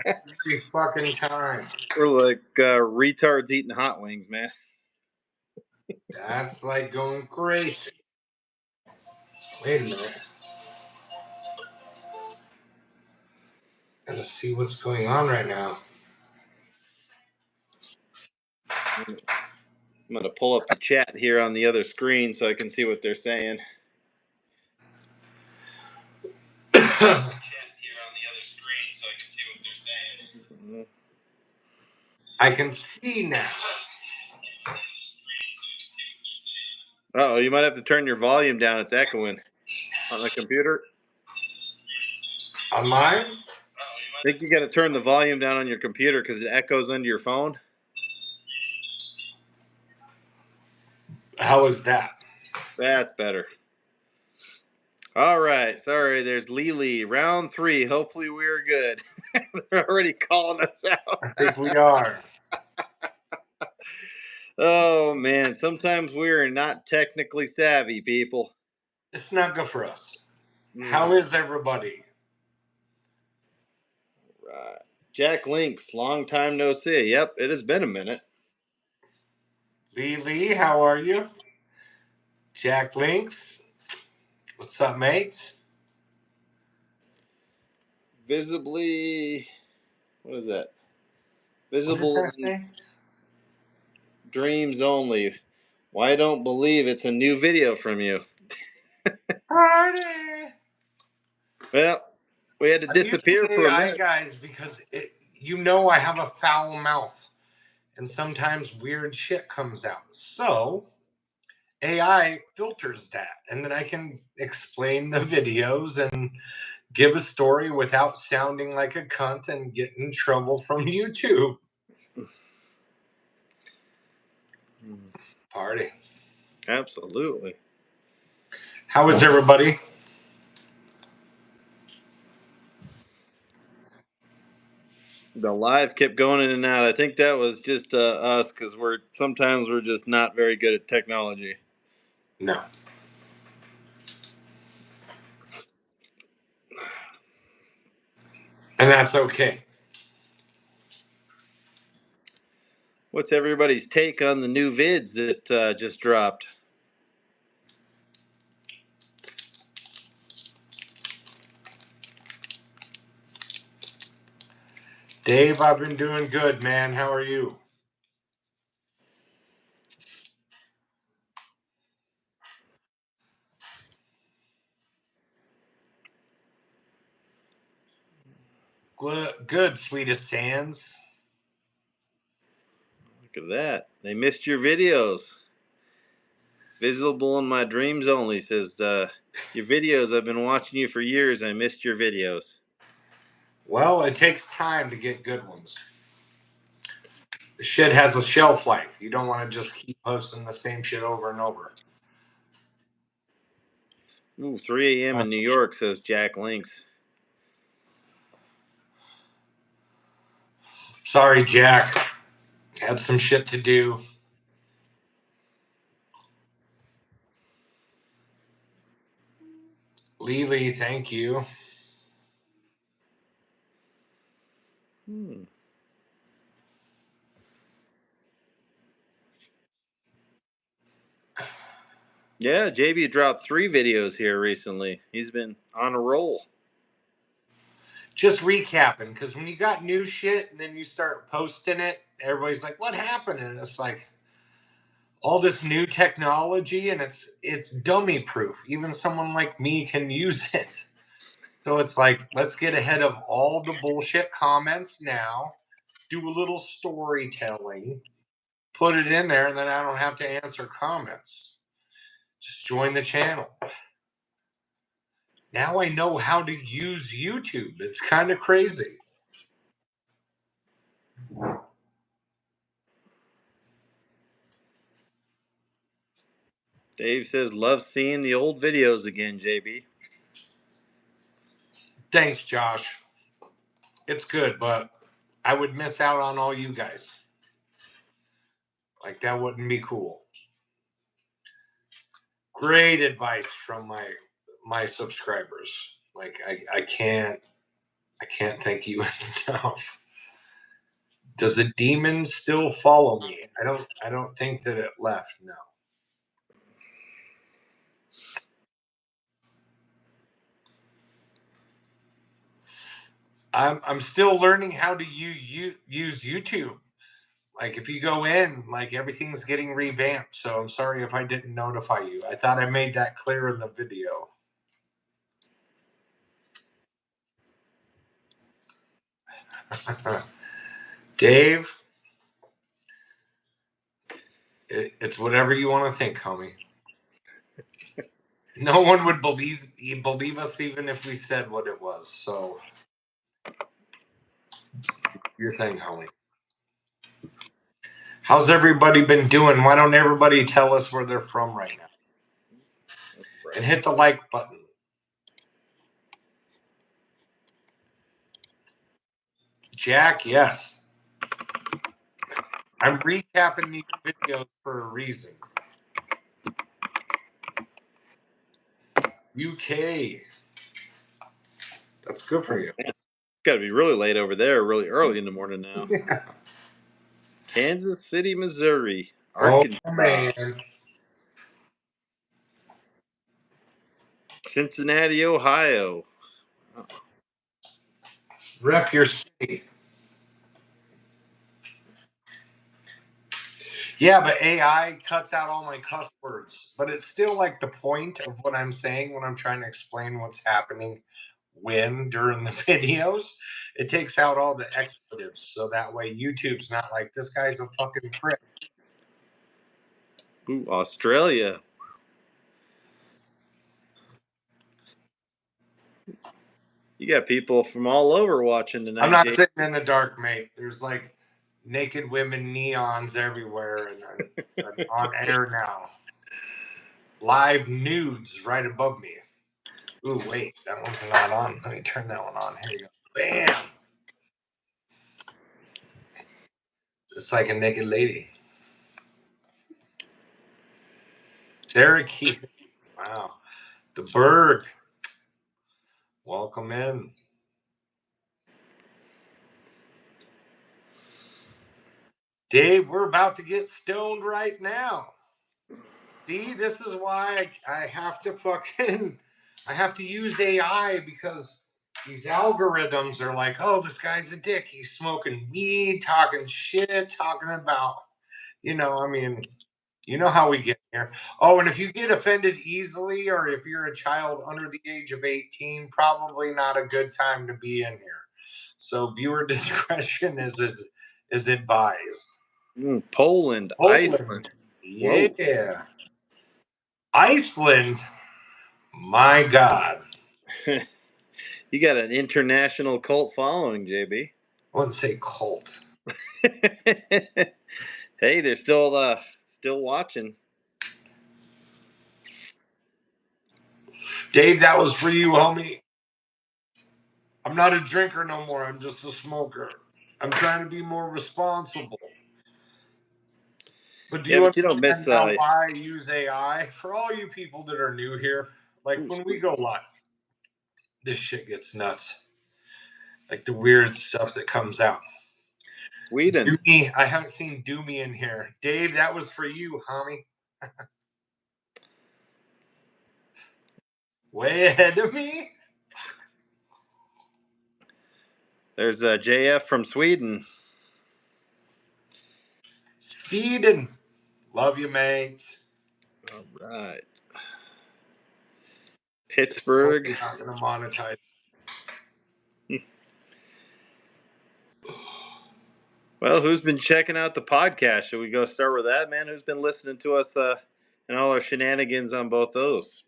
Every fucking time. We're like retards eating hot wings, man. That's like going crazy. Wait a minute. Gotta see what's going on right now. I'm gonna pull up the chat here on the other screen so I can see what they're saying. I can see now. Oh, you might have to turn your volume down. It's echoing on the computer. On mine? I think you got to turn the volume down on your computer because it echoes into your phone. How is that? That's better. All right. Sorry, there's Lily. Round 3. Hopefully we're good. They're already calling us out. I think we are. Oh, man. Sometimes we're not technically savvy, people. It's not good for us. How is everybody? Right. Jack Links, long time no see. Yep, it has been a minute. Lee, how are you? Jack Links, what's up, mate? Visibly, what is that? What does Visible that say? dreams only. Why don't believe it's a new video from you? Party! Well, we had to disappear for a AI minute. guys, because I have a foul mouth, and sometimes weird shit comes out. So AI filters that, and then I can explain the videos and give a story without sounding like a cunt and get in trouble from YouTube. Party. Absolutely. How is everybody? The live kept going in and out. I think that was just us because we're just not very good at technology. No. And that's okay. What's everybody's take on the new vids that just dropped? Dave, I've been doing good, man. How are you? Good, sweetest hands. Look at that. They missed your videos. Visible in my dreams only says, your videos, I've been watching you for years. I missed your videos. Well, it takes time to get good ones. The shit has a shelf life. You don't want to just keep posting the same shit over and over. Ooh, 3 a.m. in New York, says Jack Links. Sorry, Jack. Had some shit to do. Lily, thank you. Yeah, JB dropped 3 videos here recently. He's been on a roll. Just recapping, because when you got new shit and then you start posting it, everybody's like, what happened? And it's like all this new technology, and it's dummy proof. Even someone like me can use it. So it's like, let's get ahead of all the bullshit comments now, do a little storytelling, put it in there, and then I don't have to answer comments. Just join the channel. Now I know how to use YouTube. It's kind of crazy. Dave says, love seeing the old videos again, JB. Thanks, Josh. It's good, but I would miss out on all you guys. Like, that wouldn't be cool. Great advice from my subscribers. Like, I can't I can't thank you enough. Does the demon still follow me? I don't think that it left, no. I'm still learning how to use YouTube. Like if you go in, like everything's getting revamped. So I'm sorry if I didn't notify you. I thought I made that clear in the video. Dave, it's whatever you want to think, homie. No one would believe us even if we said what it was. So your thing, homie. How's everybody been doing? Why don't everybody tell us where they're from right now? Right. And hit the like button. Jack, yes. I'm recapping these videos for a reason. UK. That's good for you. It's got to be really late over there, really early in the morning now. Yeah. Kansas City, Missouri, Oh, Arkansas, man. Cincinnati, Ohio. Rep your city. Yeah, but AI cuts out all my cuss words. But it's still like the point of what I'm saying when I'm trying to explain what's happening during the videos. It takes out all the expletives. So that way YouTube's not like, this guy's a fucking prick. Ooh, Australia. You got people from all over watching tonight. I'm not Jay. sitting in the dark, mate. There's like naked women neons everywhere and I'm on air now. Live nudes right above me. Ooh, wait, that one's not on. Let me turn that one on. Here we go. Bam! It's like a naked lady. Sarah Key. Wow. The Berg. Welcome in. Dave, we're about to get stoned right now. See, this is why I have to use AI because these algorithms are like, oh, this guy's a dick. He's smoking weed, talking shit, talking about, I mean, you know how we get here. Oh, and if you get offended easily or if you're a child under the age of 18, probably not a good time to be in here. So viewer discretion is advised. Poland, Iceland. Yeah. Whoa. Iceland. My God. You got an international cult following, JB. I wouldn't say cult. Hey, they're still watching. Dave, that was for you, homie. I'm not a drinker no more. I'm just a smoker. I'm trying to be more responsible. But do you But you don't miss. understand now why I use AI? For all you people that are new here, like when we go live, this shit gets nuts. Like the weird stuff that comes out. Sweden. Doomy, I haven't seen Doomy in here. Dave, that was for you, homie. Way ahead of me. There's JF from Sweden. Sweden. Love you, mate. All right. Pittsburgh. We're not going to monetize. Well, who's been checking out the podcast? Should we go start with that, man? Who's been listening to us and all our shenanigans on both those?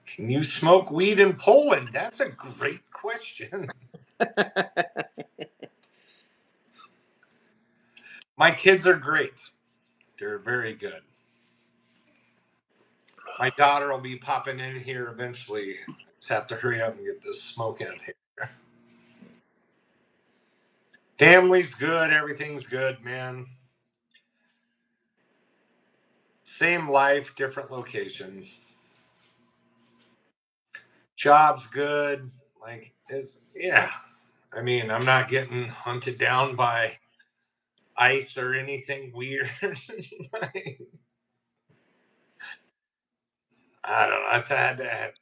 Can you smoke weed in Poland? That's a great question. My kids are great. They're very good. My daughter will be popping in here eventually. Just have to hurry up and get this smoke in here. Family's good. Everything's good, man. Same life, different location. Job's good. Like, I mean, I'm not getting hunted down by ice or anything weird. Like, I don't know.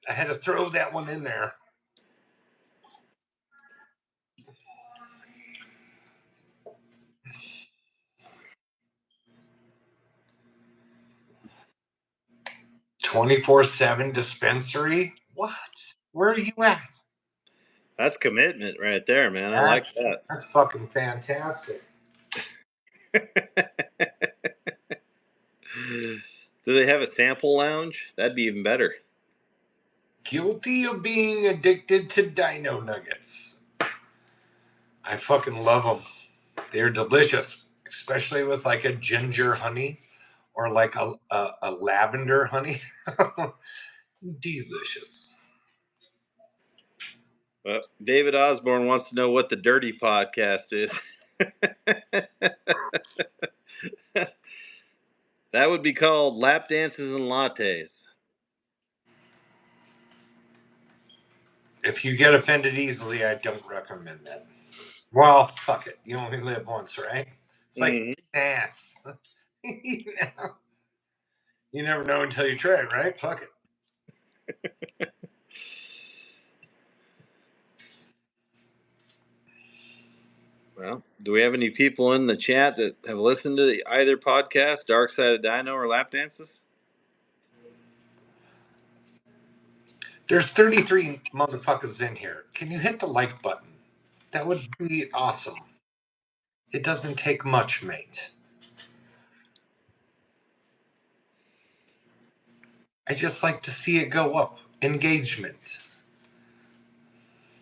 I had to throw that one in there. "24/7 dispensary? What? Where are you at?" That's commitment right there, man. I like That's that. that's fucking fantastic. Do they have a sample lounge? That'd be even better. Guilty of being addicted to dino nuggets. I fucking love them. They're delicious, especially with like a ginger honey or like a lavender honey. Delicious. Well, David Osborne wants to know what the Dirty Podcast is. That would be called Lap Dances and Lattes. If you get offended easily, I don't recommend that. Well, fuck it. You only live once, right? It's like ass. You know? You never know until you try, right? Fuck it. Well, do we have any people in the chat that have listened to either podcast, Dark Side of Dino or Lap Dances? There's 33 motherfuckers in here. Can you hit the like button? That would be awesome. It doesn't take much, mate. I just like to see it go up. Engagement.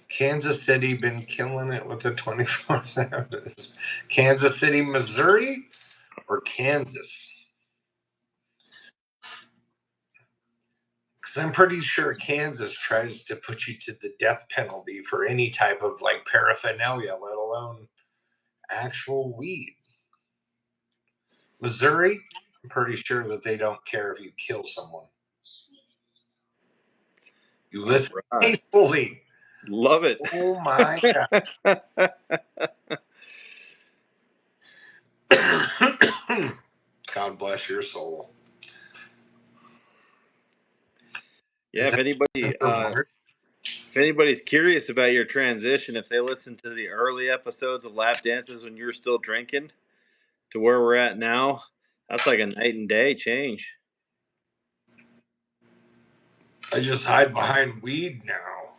Kansas City been killing it with the 24/7. Kansas City, Missouri, or Kansas? Because I'm pretty sure Kansas tries to put you to the death penalty for any type of like paraphernalia, let alone actual weed. Missouri, I'm pretty sure that they don't care if you kill someone. You listen faithfully. Love it. Oh my God. God bless your soul. Yeah, if anybody's curious about your transition, if they listen to the early episodes of Lap Dances when you were still drinking to where we're at now, that's like a night and day change. I just hide behind weed now,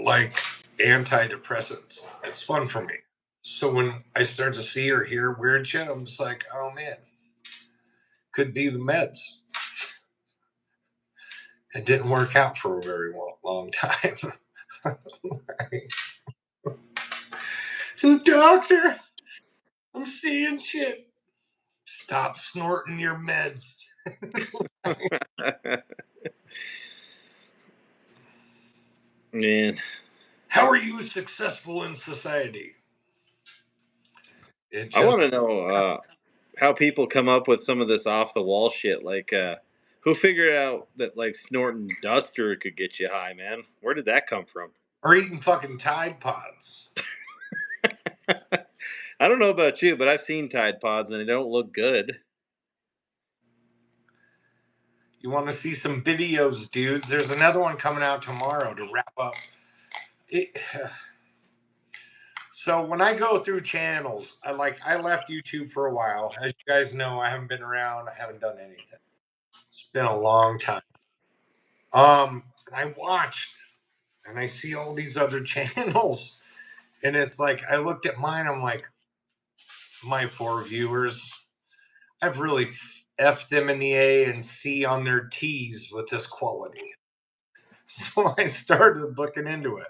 like antidepressants. It's fun for me. So when I start to see or hear weird shit, I'm just like, oh man, could be the meds. It didn't work out for a very long time. So, doctor, I'm seeing shit. Stop snorting your meds. Man, how are you successful in society? I want to know how people come up with some of this off the wall shit. Like, who figured out that like snorting duster could get you high, man? Where did that come from? Or eating fucking Tide Pods. I don't know about you, but I've seen Tide Pods and they don't look good. You want to see some videos, dudes? There's another one coming out tomorrow to wrap up. So when I go through channels, I left YouTube for a while. As you guys know, I haven't been around. I haven't done anything. It's been a long time. I watched and I see all these other channels, and it's like I looked at mine. I'm like, my poor viewers. I've really effed them in the A and C on their T's with this quality. So I started looking into it.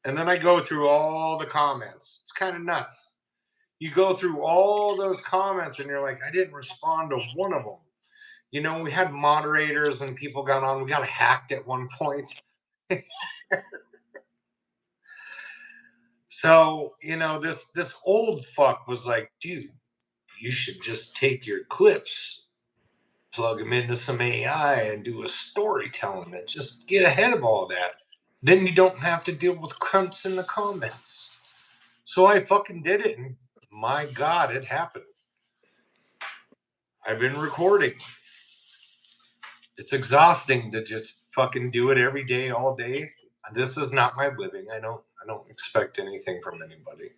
And then I go through all the comments. It's kind of nuts. You go through all those comments and you're like, I didn't respond to one of them. You know, we had moderators and people got on. We got hacked at one point. So, you know, this old fuck was like, dude, you should just take your clips, plug them into some AI and do a storytelling and just get ahead of all that. Then you don't have to deal with cunts in the comments. So I fucking did it, and my God, it happened. I've been recording. It's exhausting to just fucking do it every day, all day. This is not my living. I don't expect anything from anybody.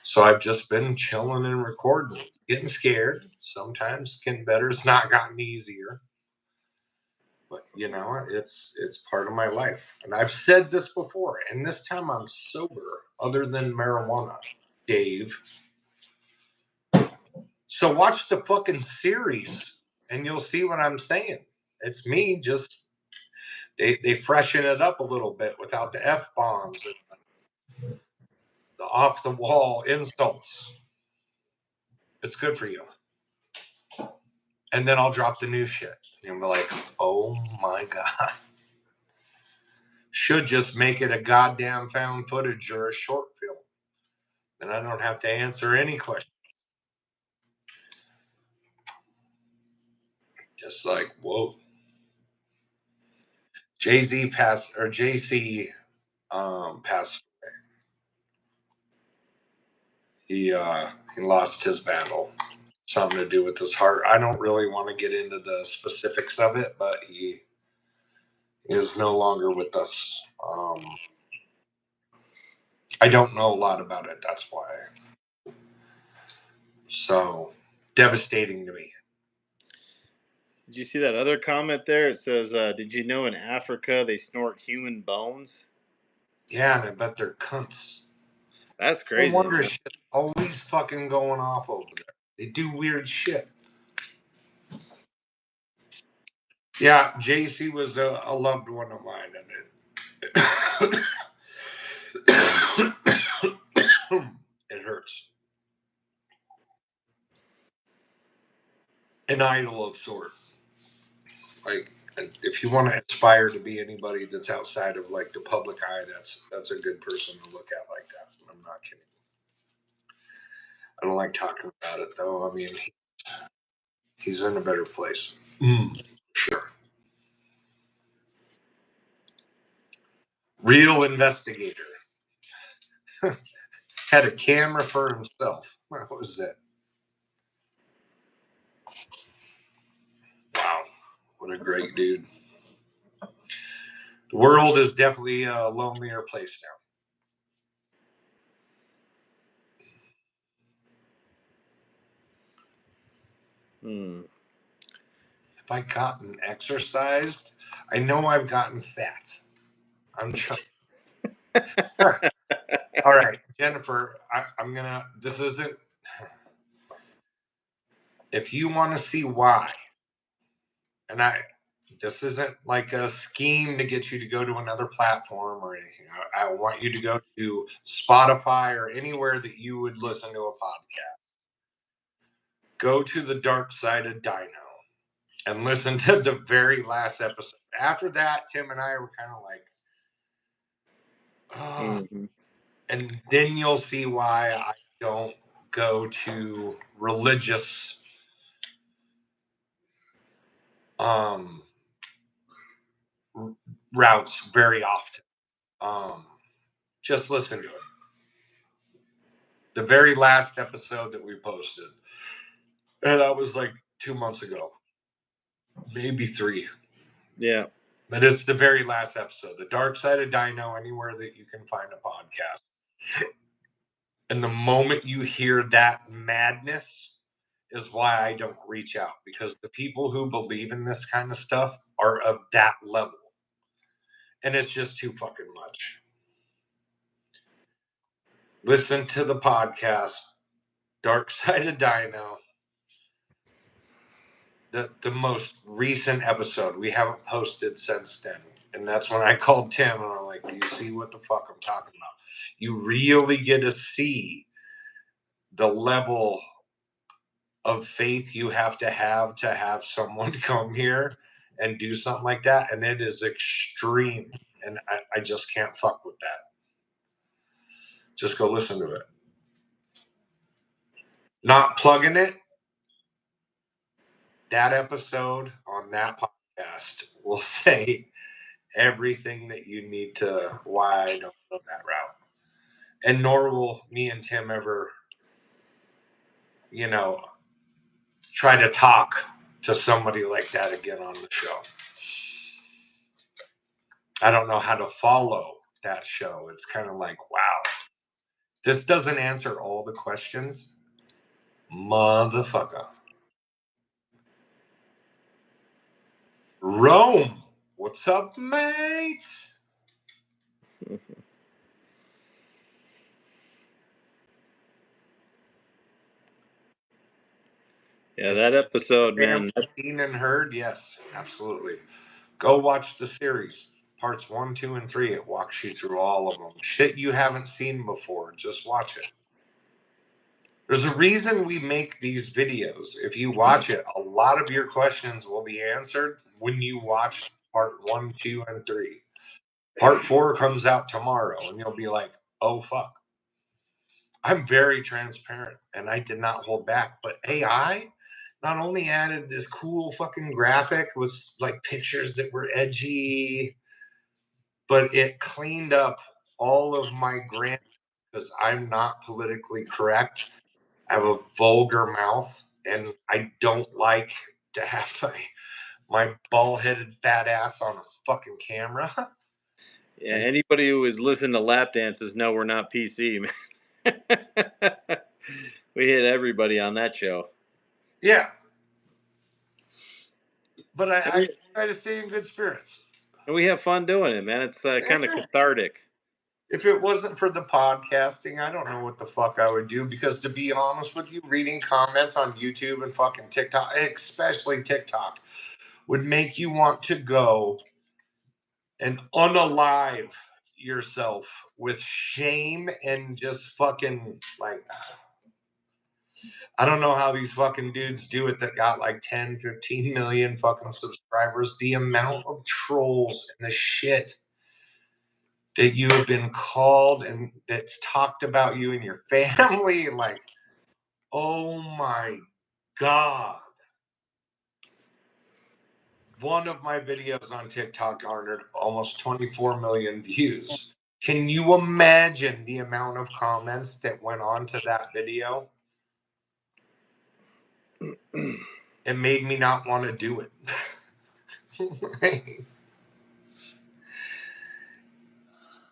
So I've just been chilling and recording, getting scared. Sometimes getting better. It's not gotten easier. But you know, it's part of my life. And I've said this before, and this time I'm sober, other than marijuana, Dave. So watch the fucking series and you'll see what I'm saying. It's me, just they freshen it up a little bit without the F bombs and the off the wall insults. It's good for you. And then I'll drop the new shit. And you'll be like, oh my God. Should just make it a goddamn found footage or a short film. And I don't have to answer any questions. Just like, whoa. JC passed away. He lost his battle. Something to do with his heart. I don't really want to get into the specifics of it, but he is no longer with us. I don't know a lot about it. That's why. So devastating to me. Did you see that other comment there? It says, did you know in Africa they snort human bones? Yeah, and I bet they're cunts. That's crazy. No wonder shit's always fucking going off over there. They do weird shit. Yeah, JC was a loved one of mine, and it hurts. An idol of sort. Like, if you want to aspire to be anybody that's outside of like the public eye, that's a good person to look at like that. I'm not kidding. I don't like talking about it though. I mean, he's in a better place. Sure. Real investigator. Had a camera for himself. What was that? Wow. What a great dude. The world is definitely a lonelier place now. Have I gotten exercised? I know I've gotten fat. I'm chunky. All right, Jennifer, I'm gonna. This isn't. If you want to see why, and this isn't like a scheme to get you to go to another platform or anything. I want you to go to Spotify or anywhere that you would listen to a podcast. Go to the dark side of Dino and listen to the very last episode. After that, Tim and I were kind of like, oh. And then you'll see why I don't go to religious routes very often. Just listen to it. The very last episode that we posted, and that was like 2 months ago, maybe 3. Yeah. But it's the very last episode. The Dark Side of Dino, anywhere that you can find a podcast. And the moment you hear that madness is why I don't reach out, because the people who believe in this kind of stuff are of that level. And it's just too fucking much. Listen to the podcast, Dark Side of Dino. The most recent episode. We haven't posted since then. And that's when I called Tim and I'm like, do you see what the fuck I'm talking about? You really get to see the level of faith you have to have someone come here and do something like that. And it is extreme. And I just can't fuck with that. Just go listen to it. Not plugging it. That episode on that podcast will say everything that you need to why I don't go that route. And nor will me and Tim ever, try to talk to somebody like that again on the show. I don't know how to follow that show. It's kind of like, wow, this doesn't answer all the questions. Motherfucker. Rome, what's up, mate? Yeah, that episode, man. Seen and heard, yes, absolutely. Go watch the series, parts 1, 2, and 3. It walks you through all of them. Shit you haven't seen before, just watch it. There's a reason we make these videos. If you watch it, a lot of your questions will be answered when you watch part 1, 2, and 3. Part 4 comes out tomorrow, and you'll be like, oh, fuck. I'm very transparent, and I did not hold back. But AI not only added this cool fucking graphic with like pictures that were edgy, but it cleaned up all of my grammar because I'm not politically correct. I have a vulgar mouth, and I don't like to have my bald-headed fat ass on a fucking camera. Yeah, anybody who is listening to lap dances know we're not PC, man. We hit everybody on that show. Yeah. But I try to stay in good spirits. And we have fun doing it, man. It's kind of cathartic. If it wasn't for the podcasting, I don't know what the fuck I would do. Because to be honest with you, reading comments on YouTube and fucking TikTok, especially TikTok, would make you want to go and unalive yourself with shame and just fucking like, I don't know how these fucking dudes do it that got like 10, 15 million fucking subscribers. The amount of trolls and the shit that you have been called and that's talked about you and your family. Like, oh my God. One of my videos on TikTok garnered almost 24 million views. Can you imagine the amount of comments that went on to that video? It made me not want to do it.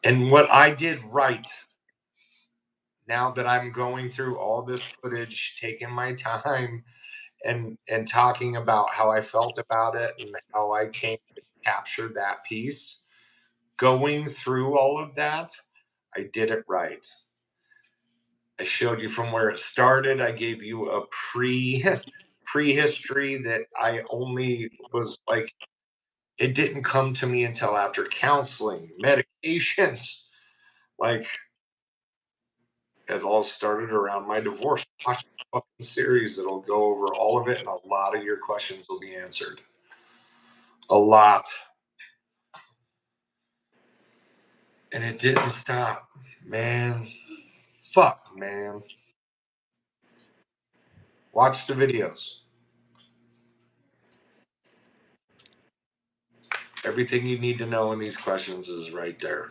And what I did right, now that I'm going through all this footage, taking my time and talking about how I felt about it and how I came to capture that piece, going through all of that, I did it right. I showed you from where it started. I gave you a prehistory that I only was like, it didn't come to me until after counseling, medications. Like, it all started around my divorce. Watch the fucking series. It'll go over all of it, and a lot of your questions will be answered. A lot. And it didn't stop, man. Fuck, man. Watch the videos. Everything you need to know in these questions is right there.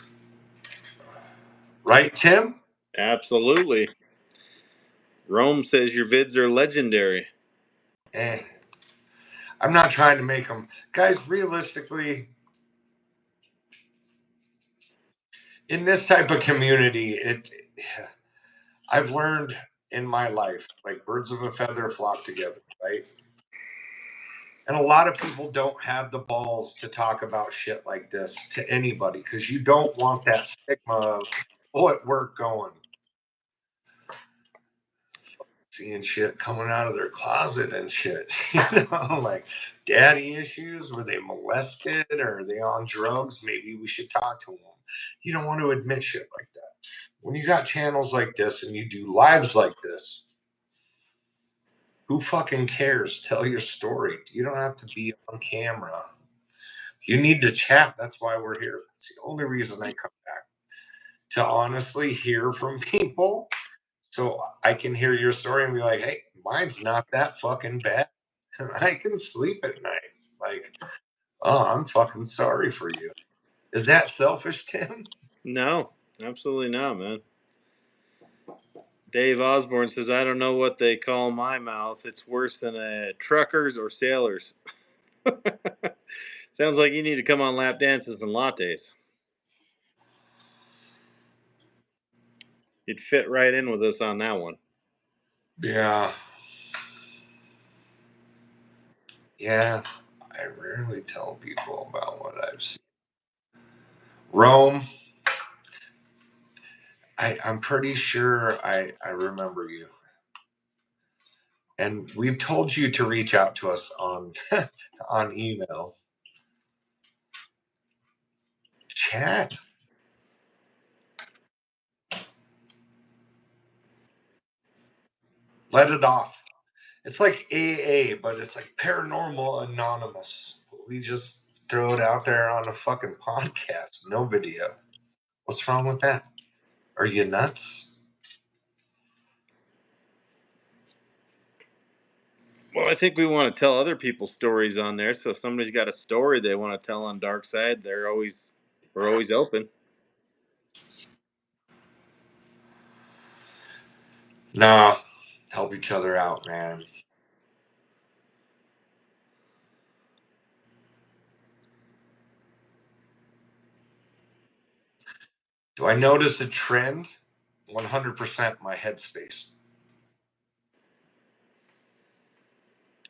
Right, Tim? Absolutely. Rome says your vids are legendary. I'm not trying to make them. Guys, realistically, in this type of community, I've learned in my life, like birds of a feather flock together, right? And a lot of people don't have the balls to talk about shit like this to anybody because you don't want that stigma of people at work going, seeing shit coming out of their closet and shit. Like daddy issues. Were they molested or are they on drugs? Maybe we should talk to them. You don't want to admit shit like that. When you got channels like this and you do lives like this, who fucking cares? Tell your story. You don't have to be on camera. You need to chat. That's why we're here. That's the only reason I come back. To honestly hear from people so I can hear your story and be like, hey, mine's not that fucking bad. I can sleep at night. Like, oh, I'm fucking sorry for you. Is that selfish, Tim? No, absolutely not, man. Dave Osborne says, I don't know what they call my mouth. It's worse than a truckers or sailors. Sounds like you need to come on lap dances and lattes. You'd fit right in with us on that one. Yeah. Yeah. I rarely tell people about what I've seen. Rome. I'm pretty sure I remember you. And we've told you to reach out to us on on email. Chat. Let it off. It's like AA, but it's like Paranormal Anonymous. We just throw it out there on a fucking podcast. No video. What's wrong with that? Are you nuts? Well, I think we want to tell other people's stories on there. So if somebody's got a story they want to tell on Dark Side, we're always open. Nah, help each other out, man. Do I notice a trend? 100% my headspace.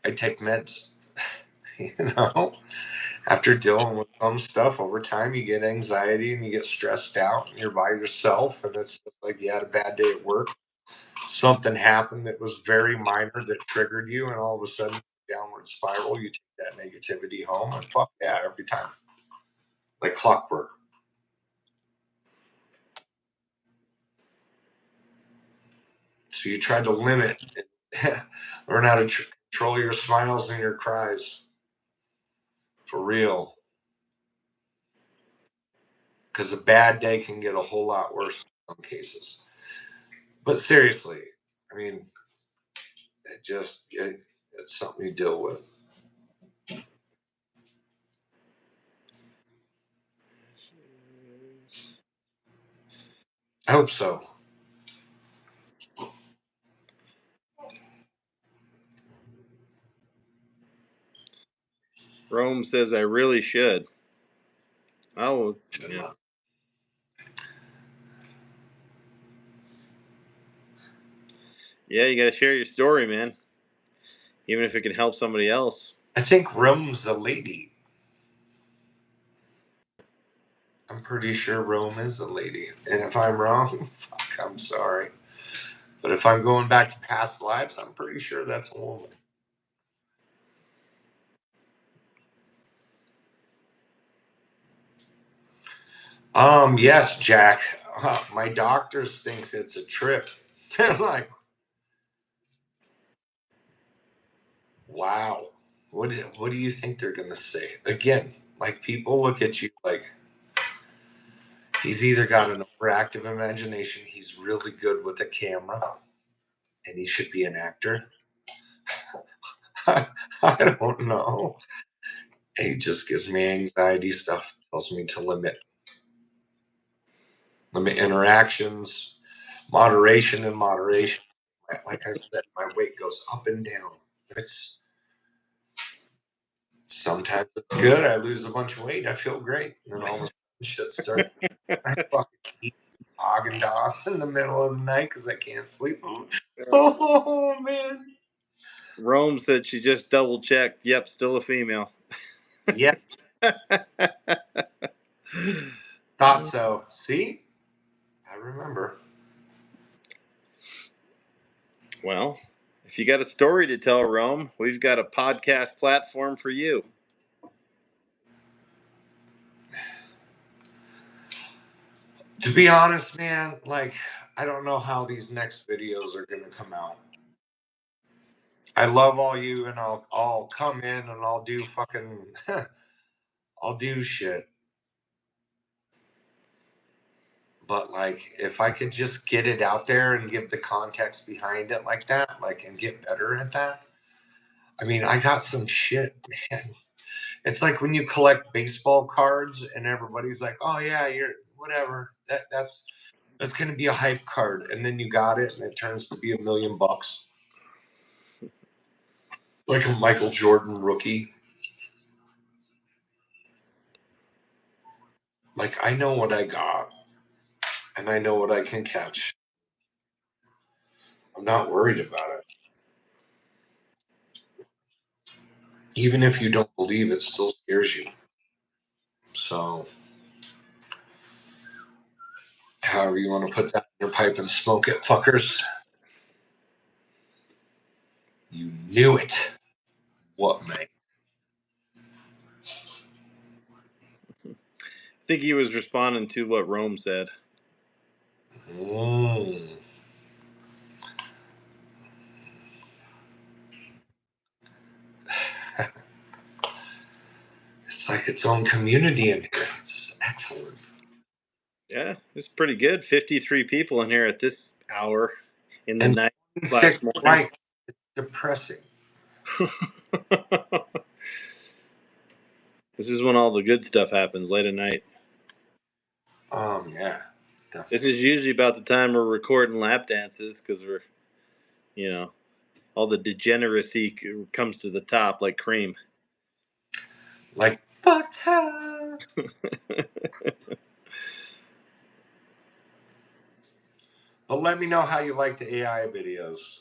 I take meds. You know, after dealing with some stuff over time, you get anxiety and you get stressed out and you're by yourself. And it's just like you had a bad day at work. Something happened that was very minor that triggered you. And all of a sudden, downward spiral, you take that negativity home. And fuck yeah, every time. Like clockwork. So you try to limit, learn how to control your smiles and your cries. For real. Because a bad day can get a whole lot worse in some cases. But seriously, I mean, it's something you deal with. I hope so. Rome says I really should. Oh, yeah. Yeah, you got to share your story, man. Even if it can help somebody else. I think Rome's a lady. I'm pretty sure Rome is a lady. And if I'm wrong, fuck, I'm sorry. But if I'm going back to past lives, I'm pretty sure that's a woman. Yes, Jack. My doctors thinks it's a trip. I'm like, wow. What do you think they're gonna say? Again, like people look at you like he's either got an overactive imagination, he's really good with a camera, and he should be an actor. I don't know. He just gives me anxiety stuff, tells me to limit interactions, moderation and moderation. Like I said, my weight goes up and down. It's sometimes it's good. I lose a bunch of weight. I feel great. And then all of a sudden shit starts. I fucking eat Haagen-Dazs in the middle of the night because I can't sleep. Oh, man. Rome said she just double checked. Yep, still a female. Yeah. Thought so. See? I remember. Well, if you got a story to tell, Rome, we've got a podcast platform for you. To be honest, man, like, I don't know how these next videos are going to come out. I love all you, and I'll come in and I'll do fucking, I'll do shit. But like, if I could just get it out there and give the context behind it like that, like, and get better at that. I mean, I got some shit, man. It's like when you collect baseball cards and everybody's like, "Oh yeah, you're whatever. That's going to be a hype card," and then you got it, and it turns to be $1 million, like a Michael Jordan rookie. Like, I know what I got, and I know what I can catch. I'm not worried about it. Even if you don't believe, it still scares you. So, however you want to put that in your pipe and smoke it, fuckers. You knew it. What, mate? I think he was responding to what Rome said. It's like its own community in here. It's just excellent. Yeah, it's pretty good. 53 people in here at this hour in the And night sick, / morning. like, it's depressing. This is when all the good stuff happens, late at night. Yeah, definitely. This is usually about the time we're recording lap dances because we're, all the degeneracy comes to the top like cream. Like butter. But let me know how you like the AI videos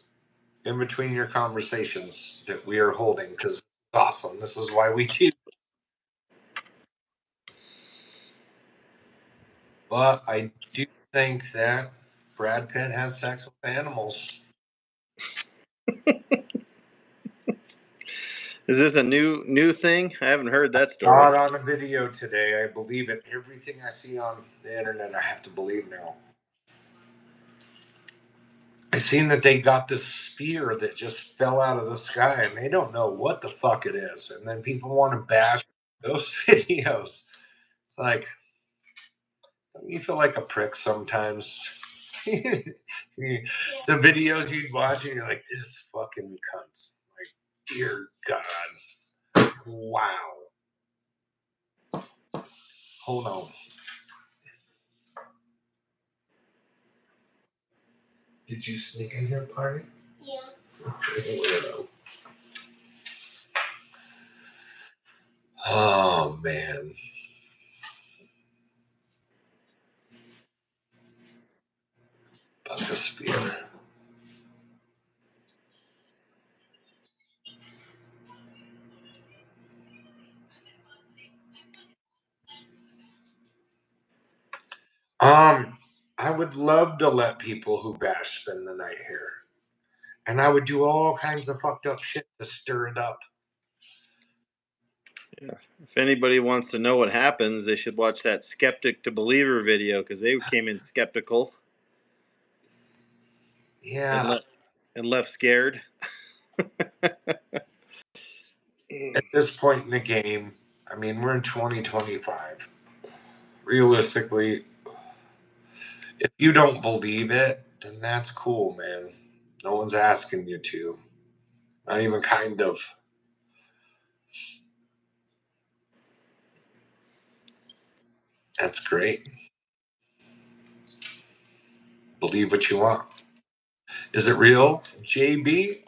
in between your conversations that we are holding, because it's awesome. This is why we do. But I do think that Brad Pitt has sex with animals. Is this a new thing? I haven't heard that story. Not on a video today. I believe it. Everything I see on the internet, I have to believe now. I seen that they got this sphere that just fell out of the sky, and they don't know what the fuck it is. And then people want to bash those videos. It's like, don't you feel like a prick sometimes? The videos you'd watch, and you're like, this fucking cunt's like, dear God. Wow. Hold on. Did you sneak in here, party? Yeah. Weirdo. Oh, man. Bugosphere. I would love to let people who bash spend the night here. And I would do all kinds of fucked up shit to stir it up. Yeah. If anybody wants to know what happens, they should watch that Skeptic to Believer video because they came in skeptical. Yeah. And left scared. At this point in the game, I mean, we're in 2025. Realistically, if you don't believe it, then that's cool, man. No one's asking you to. Not even kind of. That's great. Believe what you want. Is it real, JB?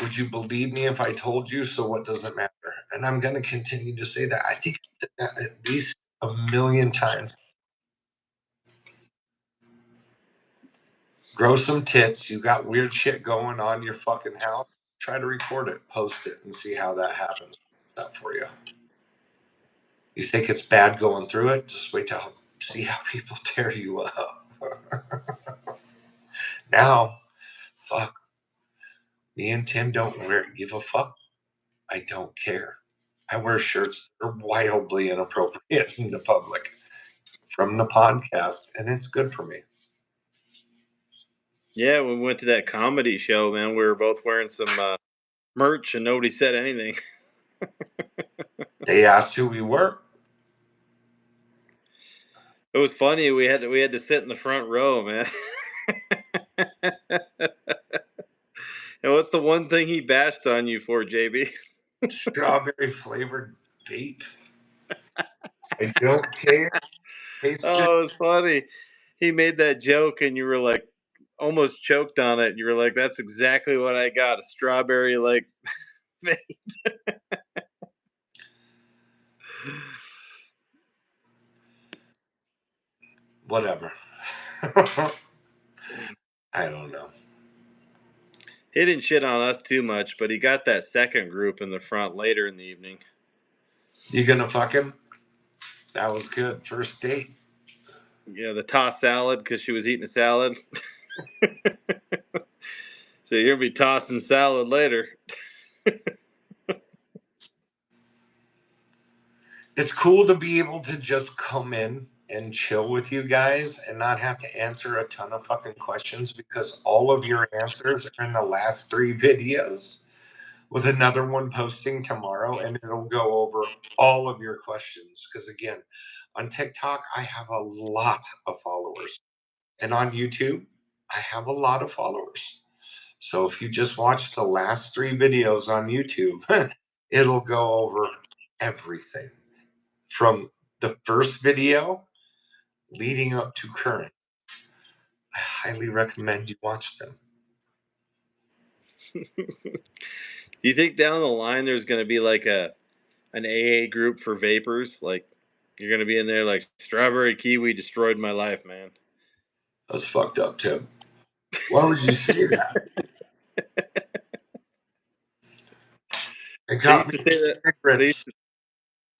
Would you believe me if I told you? So what does it matter? And I'm going to continue to say that. I think at least 1,000,000 times. Grow some tits. You got weird shit going on your fucking house. Try to record it, post it, and see how that happens. That for you. You think it's bad going through it? Just wait to see how people tear you up. Now, fuck. Me and Tim don't give a fuck. I don't care. I wear shirts that are wildly inappropriate in the public from the podcast, and it's good for me. Yeah, when we went to that comedy show, man, we were both wearing some merch and nobody said anything. They asked who we were. It was funny. We had to sit in the front row, man. And what's the one thing he bashed on you for, JB? Strawberry flavored vape. I don't care. Tastes good. Oh, it's funny. He made that joke, and you were like almost choked on it. You were like, "That's exactly what I got—a strawberry like." Whatever. I don't know. He didn't shit on us too much, but he got that second group in the front later in the evening. You gonna fuck him? That was good. First date. Yeah, the tossed salad because she was eating a salad. So you're gonna be tossing salad later. It's cool to be able to just come in and chill with you guys and not have to answer a ton of fucking questions because all of your answers are in the last 3 videos, with another one posting tomorrow, and it'll go over all of your questions. Because again, on TikTok, I have a lot of followers, and on YouTube, I have a lot of followers. So if you just watch the last 3 videos on YouTube, it'll go over everything from the first video leading up to current. I highly recommend you watch them. Do you think down the line there's going to be like an AA group for vapors? Like you're going to be in there like strawberry kiwi destroyed my life, man. That's fucked up, Tim. Why would you say that? It They got used me to say that. cigarettes.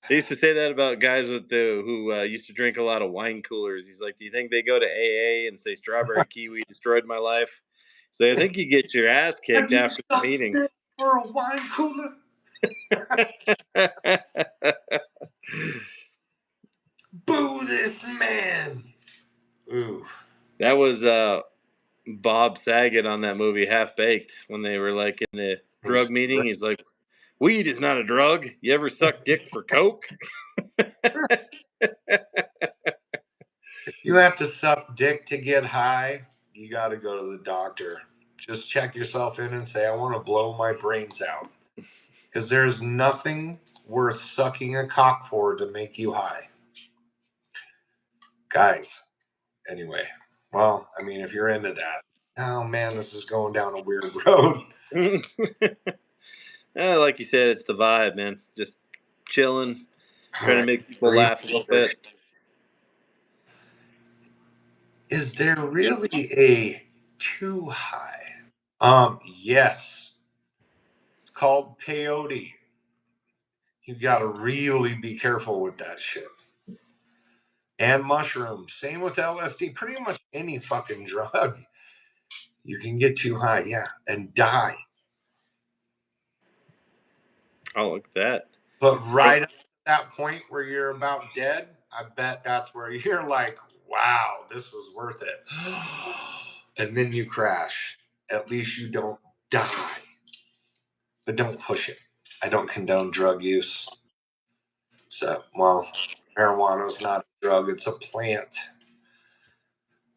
They used to say that about guys with who used to drink a lot of wine coolers. He's like, "Do you think they go to AA and say strawberry kiwi destroyed my life?" So I think you get your ass Have kicked you after the sucked meeting. dick for a wine cooler? Boo this man. Ooh. That was Bob Saget on that movie Half Baked when they were like in the drug meeting. He's like, "Weed is not a drug. You ever suck dick for coke?" If you have to suck dick to get high, you got to go to the doctor. Just check yourself in and say, I want to blow my brains out. Because there's nothing worth sucking a cock for to make you high. Guys, anyway. Well, I mean, if you're into that, oh man, this is going down a weird road. Like you said, it's the vibe, man. Just chilling, trying to make people laugh a little bit. Is there really a too high? Yes. It's called peyote. You got to really be careful with that shit. And mushrooms. Same with LSD. Pretty much any fucking drug. You can get too high, yeah, and die. Oh, look at that. But right at that point where you're about dead, I bet that's where you're like, wow, this was worth it. And then you crash. At least you don't die. But don't push it. I don't condone drug use. So, well, marijuana is not a drug, it's a plant.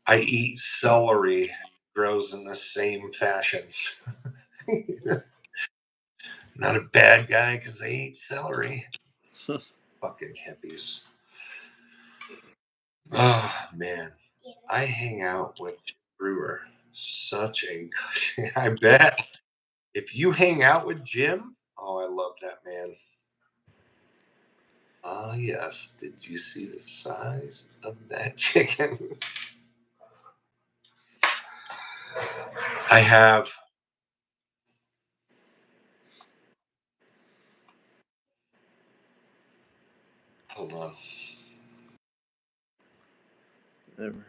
I eat celery, it grows in the same fashion. Not a bad guy because they eat celery. Fucking hippies. Oh, man. I hang out with Jim Brewer. Such a I bet. If you hang out with Jim, oh, I love that man. Oh, yes. Did you see the size of that chicken? I have. Hold on. Never.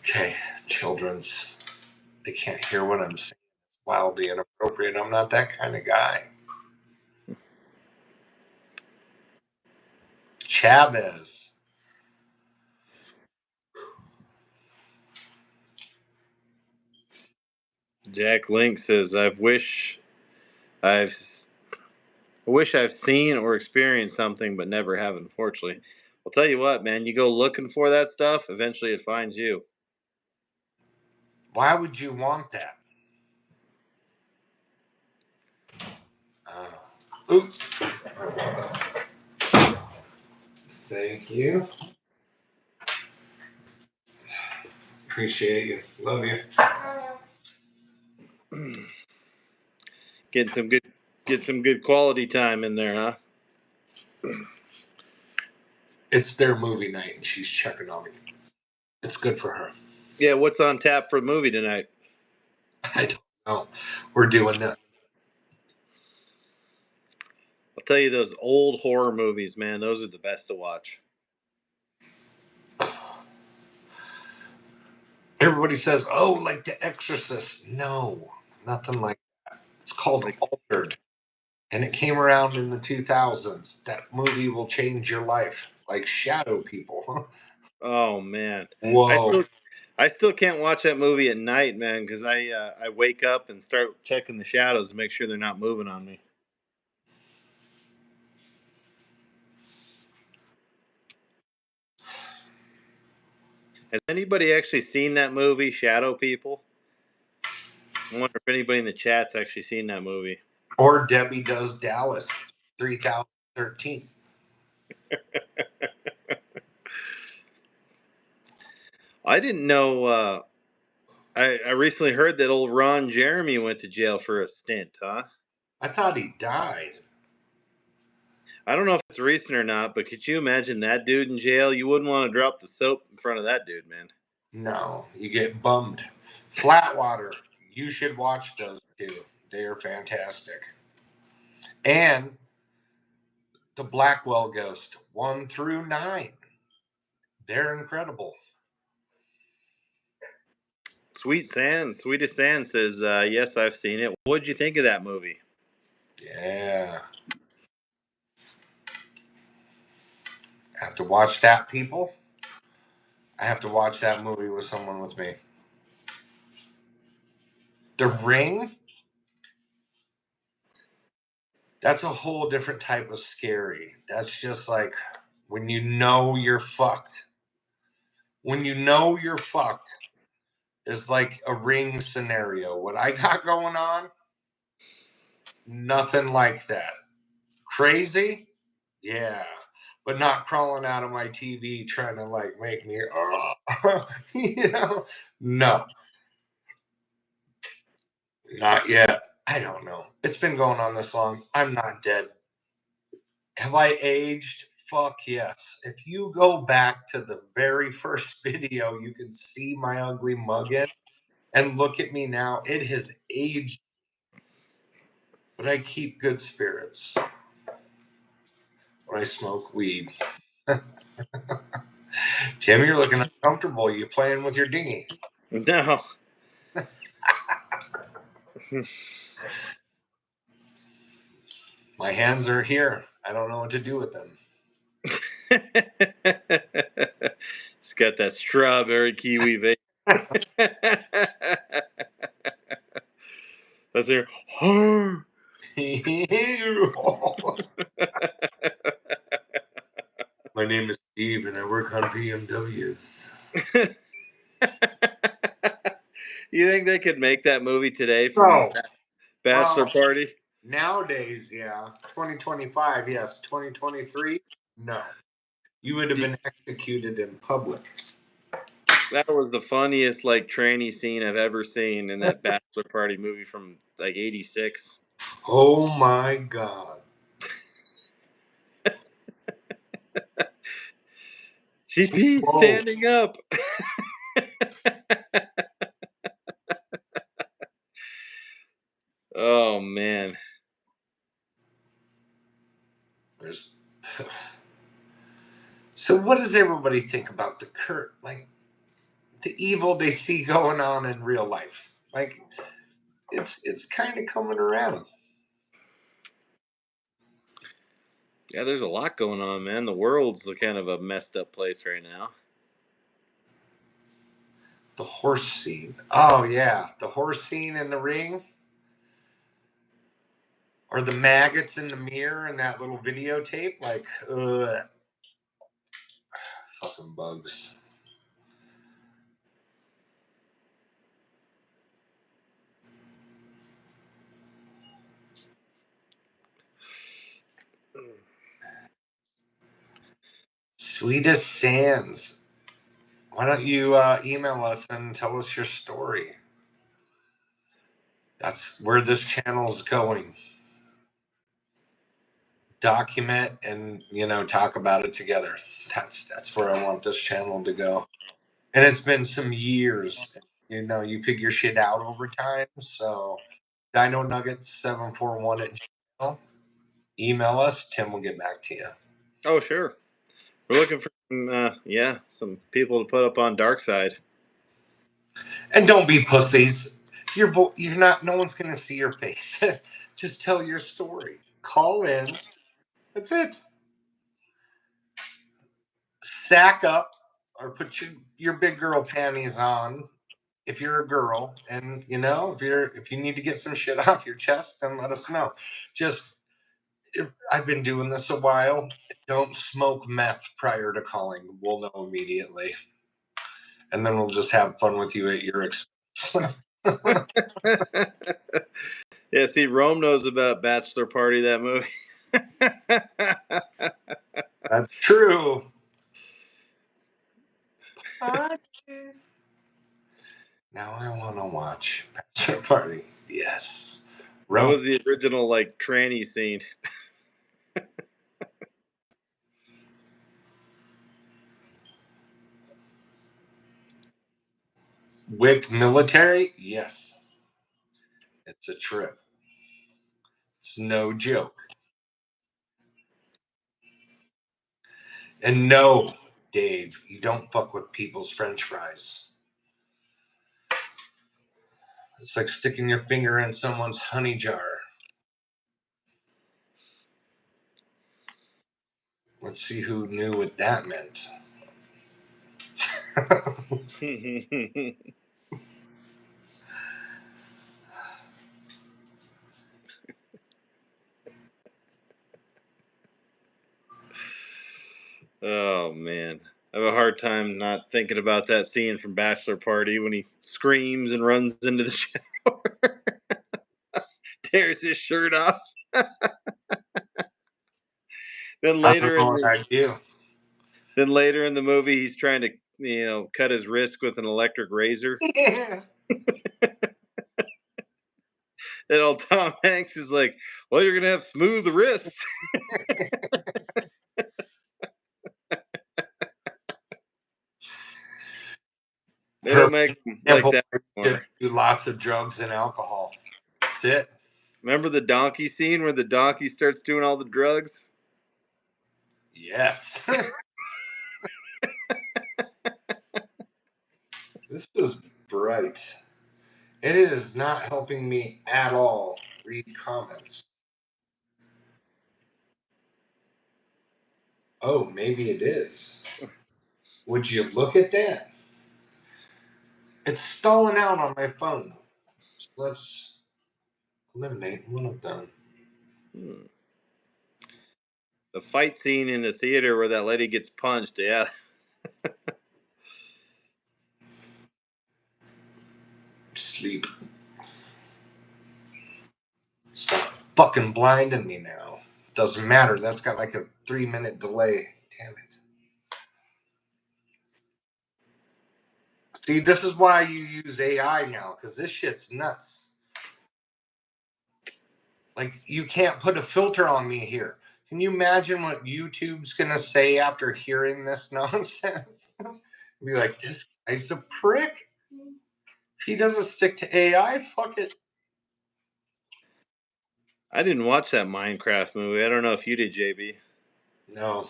Okay, children's. They can't hear what I'm saying. It's wildly inappropriate. I'm not that kind of guy. Chavez. Jack Link says, I wish I've seen or experienced something, but never have, unfortunately. I'll tell you what, man. You go looking for that stuff, eventually it finds you. Why would you want that? Oops. Thank you. Appreciate you. Love you. Get some good quality time in there, huh? It's their movie night, and she's checking on me. It's good for her. Yeah, what's on tap for the movie tonight? I don't know. We're doing this. I'll tell you, those old horror movies, man, those are the best to watch. Everybody says, "Oh, like The Exorcist." No, nothing like that. It's called Altered, and it came around in the 2000s. That movie will change your life, like Shadow People. Oh man, Whoa. I still can't watch that movie at night, man, because I wake up and start checking the shadows to make sure they're not moving on me. Has anybody actually seen that movie, Shadow People? I wonder if anybody in the chat's actually seen that movie. Or Debbie Does Dallas, 3013. I didn't know. I recently heard that old Ron Jeremy went to jail for a stint, huh? I thought he died. I don't know if it's recent or not, but could you imagine that dude in jail? You wouldn't want to drop the soap in front of that dude, man. No, you get bummed. Flatwater, you should watch those two. They are fantastic. And the Blackwell Ghost, 1 through 9. They're incredible. Sweetest Sand says, yes, I've seen it. What'd you think of that movie? Yeah. I have to watch that, people. I have to watch that movie with someone with me. The Ring, that's a whole different type of scary. That's just like when you know you're fucked. When you know you're fucked is like a Ring scenario. What I got going on, nothing like that. Crazy? Yeah. But not crawling out of my TV trying to like make me, no, not yet. I don't know. It's been going on this long. I'm not dead. Have I aged? Fuck yes. If you go back to the very first video, you can see my ugly mug in and look at me now. It has aged, but I keep good spirits when I smoke weed. Tim, you're looking uncomfortable. You playing with your dinghy? No. My hands are here. I don't know what to do with them. It's got that strawberry kiwi vape. That's there. My name is Steve, and I work on BMWs. You think they could make that movie today from Bachelor Party? Nowadays, yeah. 2025, yes. 2023, no. You would have been executed in public. That was the funniest like tranny scene I've ever seen in that Bachelor Party movie from like '86. Oh my God. She pees standing up. Oh man. So what does everybody think about the the evil they see going on in real life? Like it's kind of coming around. Yeah, there's a lot going on, man. The world's kind of a messed up place right now. The horse scene. Oh yeah, the horse scene in the ring. Or the maggots in the mirror in that little videotape. Like, ugh. Fucking bugs. Sweetest Sands. Why don't you email us and tell us your story? That's where this channel's going. Document and talk about it together. That's where I want this channel to go. And it's been some years. You figure shit out over time. So Dino Nuggets 741 at Gmail. Email us. Tim will get back to you. Oh, sure. We're looking for some people to put up on Dark Side. And don't be pussies. You're not. No one's gonna see your face. Just tell your story. Call in. That's it. Sack up or put your big girl panties on if you're a girl, and if you need to get some shit off your chest, then let us know. I've been doing this a while. Don't smoke meth prior to calling. We'll know immediately, and then we'll just have fun with you at your expense. Yeah, see, Rome knows about Bachelor Party, that movie. That's true. Party. Now I want to watch Bachelor Party. Yes. What was the original tranny scene? Wick military? Yes. It's a trip. It's no joke. And no, Dave, you don't fuck with people's French fries. It's like sticking your finger in someone's honey jar. Let's see who knew what that meant. Oh, man. I have a hard time not thinking about that scene from Bachelor Party when he screams and runs into the shower. Tears his shirt off. Then later in the movie, he's trying to, cut his wrist with an electric razor. Yeah. And old Tom Hanks is like, "Well, you're gonna have smooth wrists." They don't make them like that anymore. Do lots of drugs and alcohol. That's it. Remember the donkey scene where the donkey starts doing all the drugs? Yes. This is bright. It is not helping me at all read comments. Oh, maybe it is. Would you look at that? It's stalling out on my phone. So let's eliminate one of them. The fight scene in the theater where that lady gets punched, yeah. Sleep. Stop fucking blinding me now. Doesn't matter. That's got like a 3-minute delay. Damn it. See, this is why you use AI now, because this shit's nuts. Like, you can't put a filter on me here. Can you imagine what YouTube's going to say after hearing this nonsense? Be like, this guy's a prick. If he doesn't stick to AI, fuck it. I didn't watch that Minecraft movie. I don't know if you did, JB. No.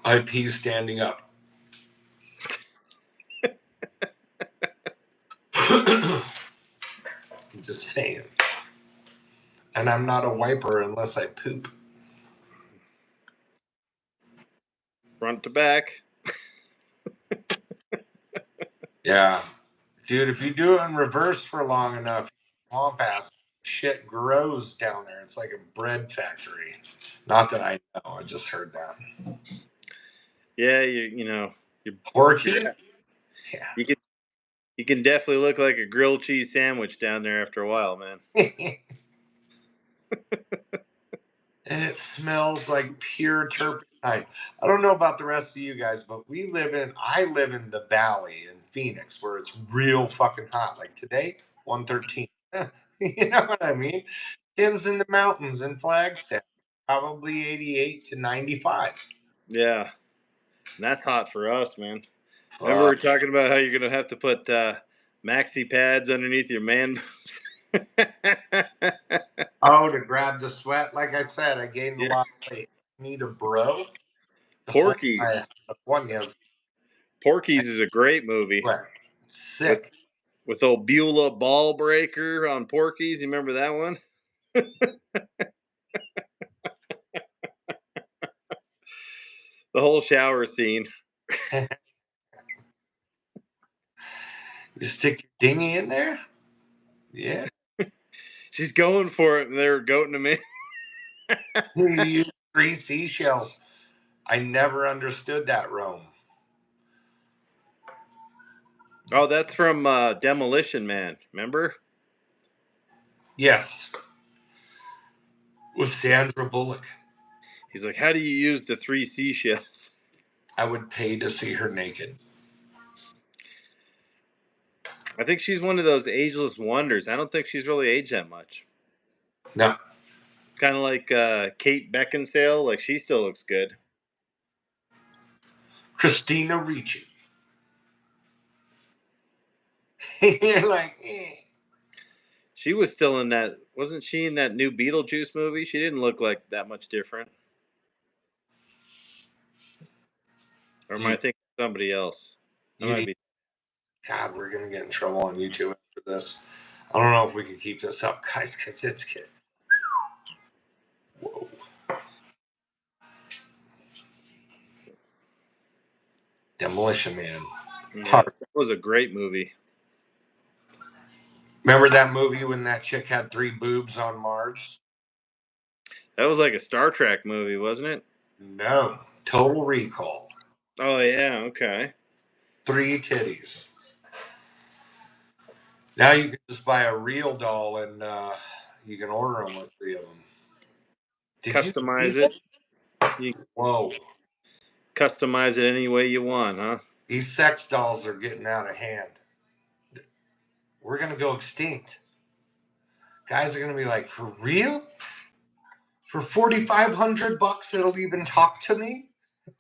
IP standing up. I'm just saying. And I'm not a wiper unless I poop. Front to back. Yeah. Dude, if you do it in reverse for long enough, swamp ass shit grows down there. It's like a bread factory. Not that I know. I just heard that. Yeah, you're Porkies? Yeah. you can definitely look like a grilled cheese sandwich down there after a while, man. And it smells like pure turpentine. I don't know about the rest of you guys, but I live in the valley in Phoenix where it's real fucking hot. Like today, 113. You know what I mean? Tim's in the mountains in Flagstaff, probably 88 to 95. Yeah, and that's hot for us, man. Remember we were talking about how you're gonna have to put maxi pads underneath your man. Oh, to grab the sweat. Like I said, I gained a Yeah. lot of weight. I need a bro. Porky's. One is Porky's is a great movie. sick. With old Beulah Ball Breaker on Porky's. You remember that one? The whole shower scene. You stick your dinghy in there? Yeah. She's going for it, and they're goating him in. You use 3 seashells. I never understood that, Rome. Oh, that's from Demolition Man. Remember? Yes. With Sandra Bullock. He's like, how do you use the 3 seashells? I would pay to see her naked. I think she's one of those ageless wonders. I don't think she's really aged that much. No. Kind of like Kate Beckinsale. Like, she still looks good. Christina Ricci. You're like, eh. She was still in that. Wasn't she in that new Beetlejuice movie? She didn't look like that much different. Or am I thinking of somebody else? God, we're going to get in trouble on YouTube after this. I don't know if we can keep this up, guys, because it's good. Whoa. Demolition Man. Yeah, that was a great movie. Remember that movie when that chick had 3 boobs on Mars? That was like a Star Trek movie, wasn't it? No. Total Recall. Oh, yeah, okay. 3 titties. Now you can just buy a real doll and you can order them with 3 of them. Customize it. Whoa. Customize it any way you want, huh? These sex dolls are getting out of hand. We're going to go extinct. Guys are going to be like, for real? For $4,500 it'll even talk to me?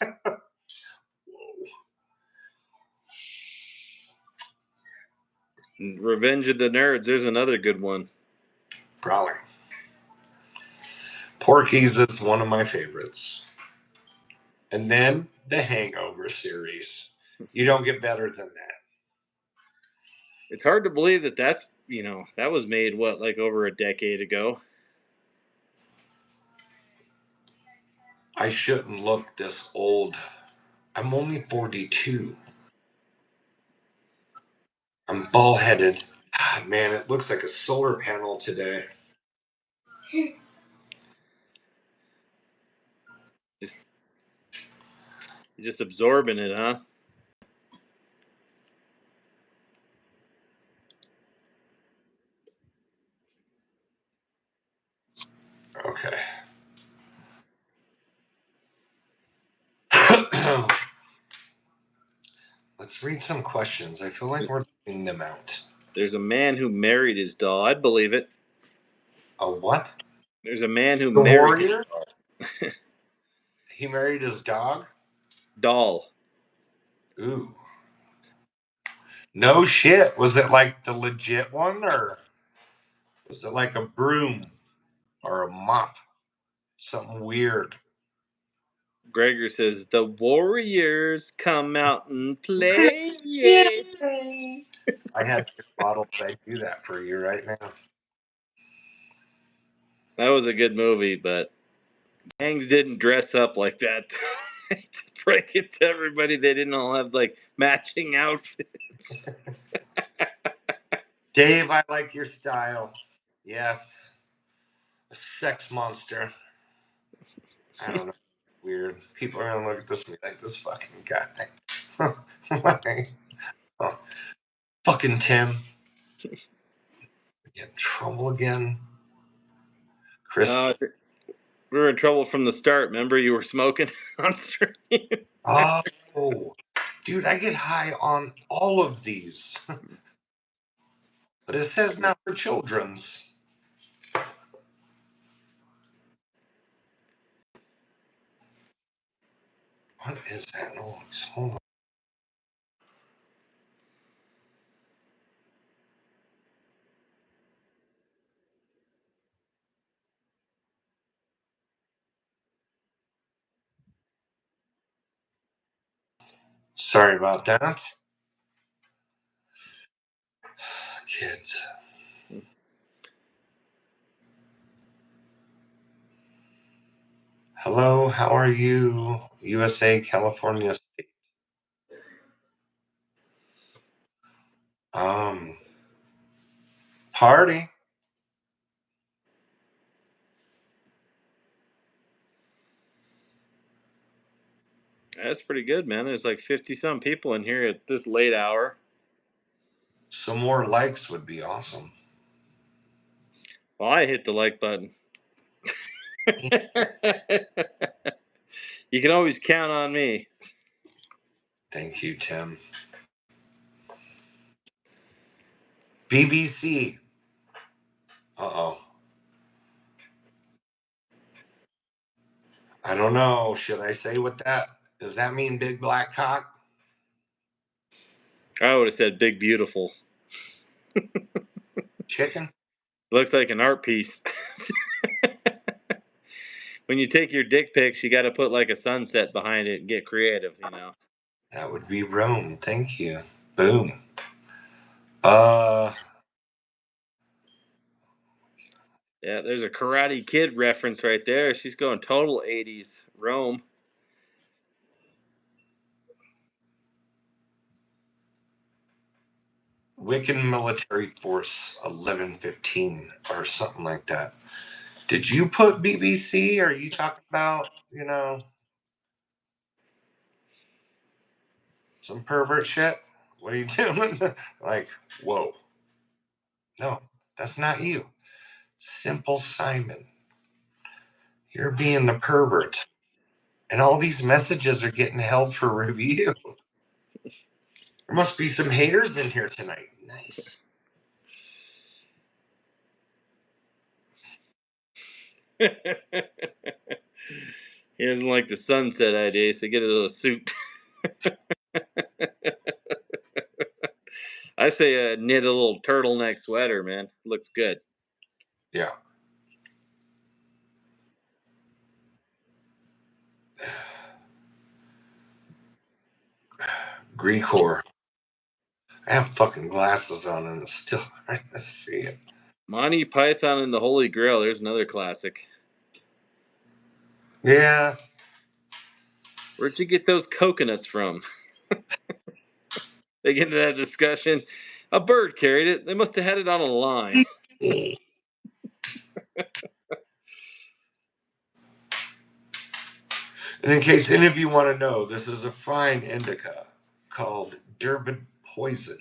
Whoa. Revenge of the Nerds. There's another good one. Probably. Porky's is one of my favorites. And then the Hangover series. You don't get better than that. It's hard to believe that that was made, like over a decade ago? I shouldn't look this old. I'm only 42. I'm bald-headed. God, man, it looks like a solar panel today. You're just absorbing it, huh? Okay. Let's read some questions. I feel like we're leaving them out. There's a man who married his doll. I'd believe it. A what? There's a man who The married warrior? his doll. He married his dog? Doll. Ooh. No shit. Was it like the legit one, or was it like a broom or a mop? Something weird. Gregor says, the Warriors come out and play. Yeah. I had your bottle. I'd do that for you right now. That was a good movie, but gangs didn't dress up like that. To break it to everybody, they didn't all have like matching outfits. Dave, I like your style. Yes. A sex monster. I don't know. Weird. People are gonna look at this and be like, this fucking guy. Like, oh, fucking Tim. Get in trouble again. Chris. We were in trouble from the start. Remember, you were smoking on stream. Oh, dude, I get high on all of these. But it says not for children's. What is that noise? Hold on. Sorry about that. Kids. Hello, how are you? USA, California State. Party. That's pretty good, man. There's like 50-some people in here at this late hour. Some more likes would be awesome. Well, I hit the like button. You can always count on me. Thank you, Tim. BBC. Uh-oh. I don't know. Should I say what that? Does that mean big black cock? I would have said big beautiful. Chicken? Looks like an art piece. When you take your dick pics, you got to put like a sunset behind it and get creative, you know. That would be Rome. Thank you. Boom. Yeah, there's a Karate Kid reference right there. She's going total 80s Rome. Wiccan Military Force 1115 or something like that. Did you put BBC? Or are you talking about, some pervert shit? What are you doing? Like, whoa. No, that's not you. Simple Simon. You're being the pervert. And all these messages are getting held for review. There must be some haters in here tonight. Nice. He doesn't like the sunset idea, so get a little suit. I say knit a little turtleneck sweater, man. Looks good. Yeah. Greekor. I have fucking glasses on and it's still hard to see it. Monty Python and the Holy Grail. There's another classic. Yeah. Where'd you get those coconuts from? They get into that discussion. A bird carried it. They must have had it on a line. And in case any of you want to know, this is a fine indica called Durban Poison.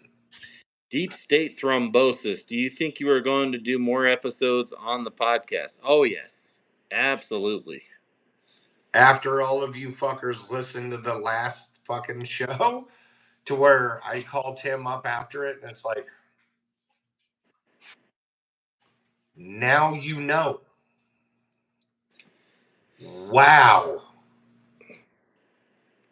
Deep state thrombosis. Do you think you are going to do more episodes on the podcast? Oh, yes. Absolutely. After all of you fuckers listened to the last fucking show, to where I called him up after it, and it's like, now you know. Wow.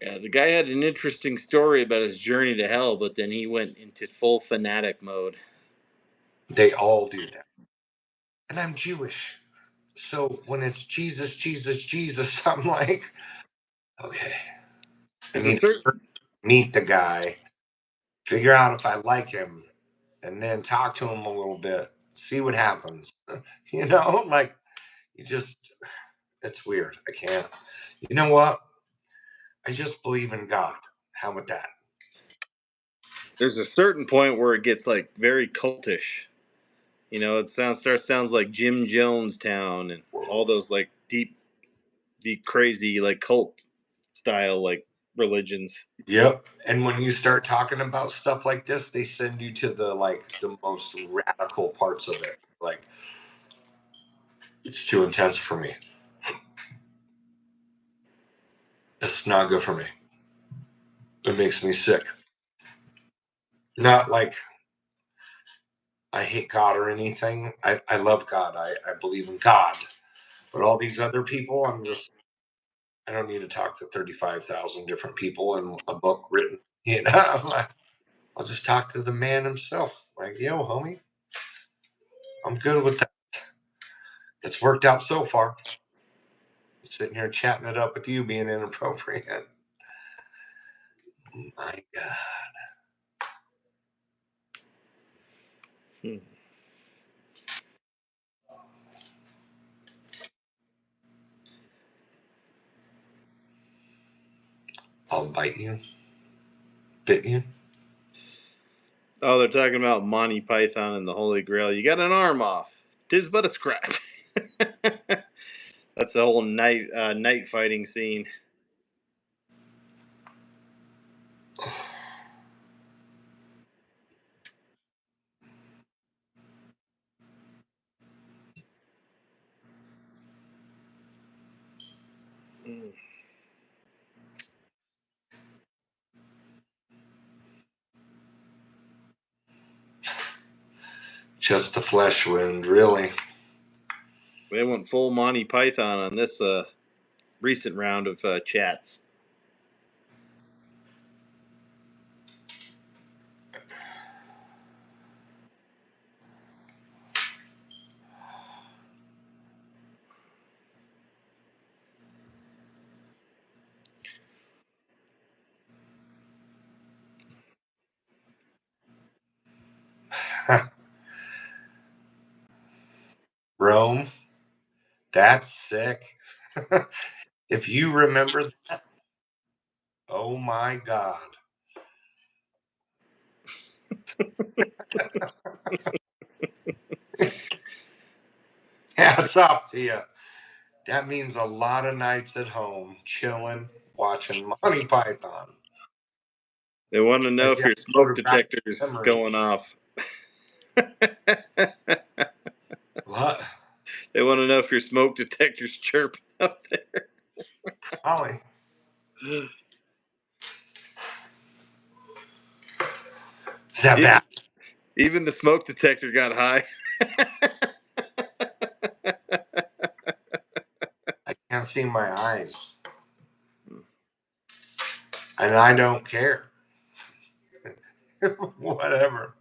Yeah, the guy had an interesting story about his journey to hell, but then he went into full fanatic mode. They all do that. And I'm Jewish. So when it's Jesus, Jesus, Jesus, I'm like, okay. I There's a need certain to meet the guy, figure out if I like him, and then talk to him a little bit, see what happens. Like, it's weird. I can't. You know what? I just believe in God. How about that? there's a certain point where it gets like very cultish. You know, it sounds like Jim Jonestown and all those like deep, crazy like cult style like religions. Yep. And when you start talking about stuff like this, they send you to the most radical parts of it. Like, it's too intense for me. It's not good for me. It makes me sick. Not like I hate God or anything. I love God. I believe in God. But all these other people, I don't need to talk to 35,000 different people in a book written. I'll just talk to the man himself. Like, yo, homie, I'm good with that. It's worked out so far. Sitting here chatting it up with you being inappropriate. My God. Hmm. I'll bite you. Bit you. Oh, they're talking about Monty Python and the Holy Grail. You got an arm off. 'Tis but a scratch. That's the whole night fighting scene. Mm. Just the flesh wound, really. They went full Monty Python on this recent round of chats. Rome, that's sick. If you remember that, oh my God. Hats off to you. That means a lot of nights at home, chilling, watching Monty Python. They want to know As if you your have smoke photographic detector's memory. going off. What? They want to know if your smoke detector's chirping up there. Ollie. Is that Even, bad? even the smoke detector got high. I can't see my eyes. And I don't care. Whatever.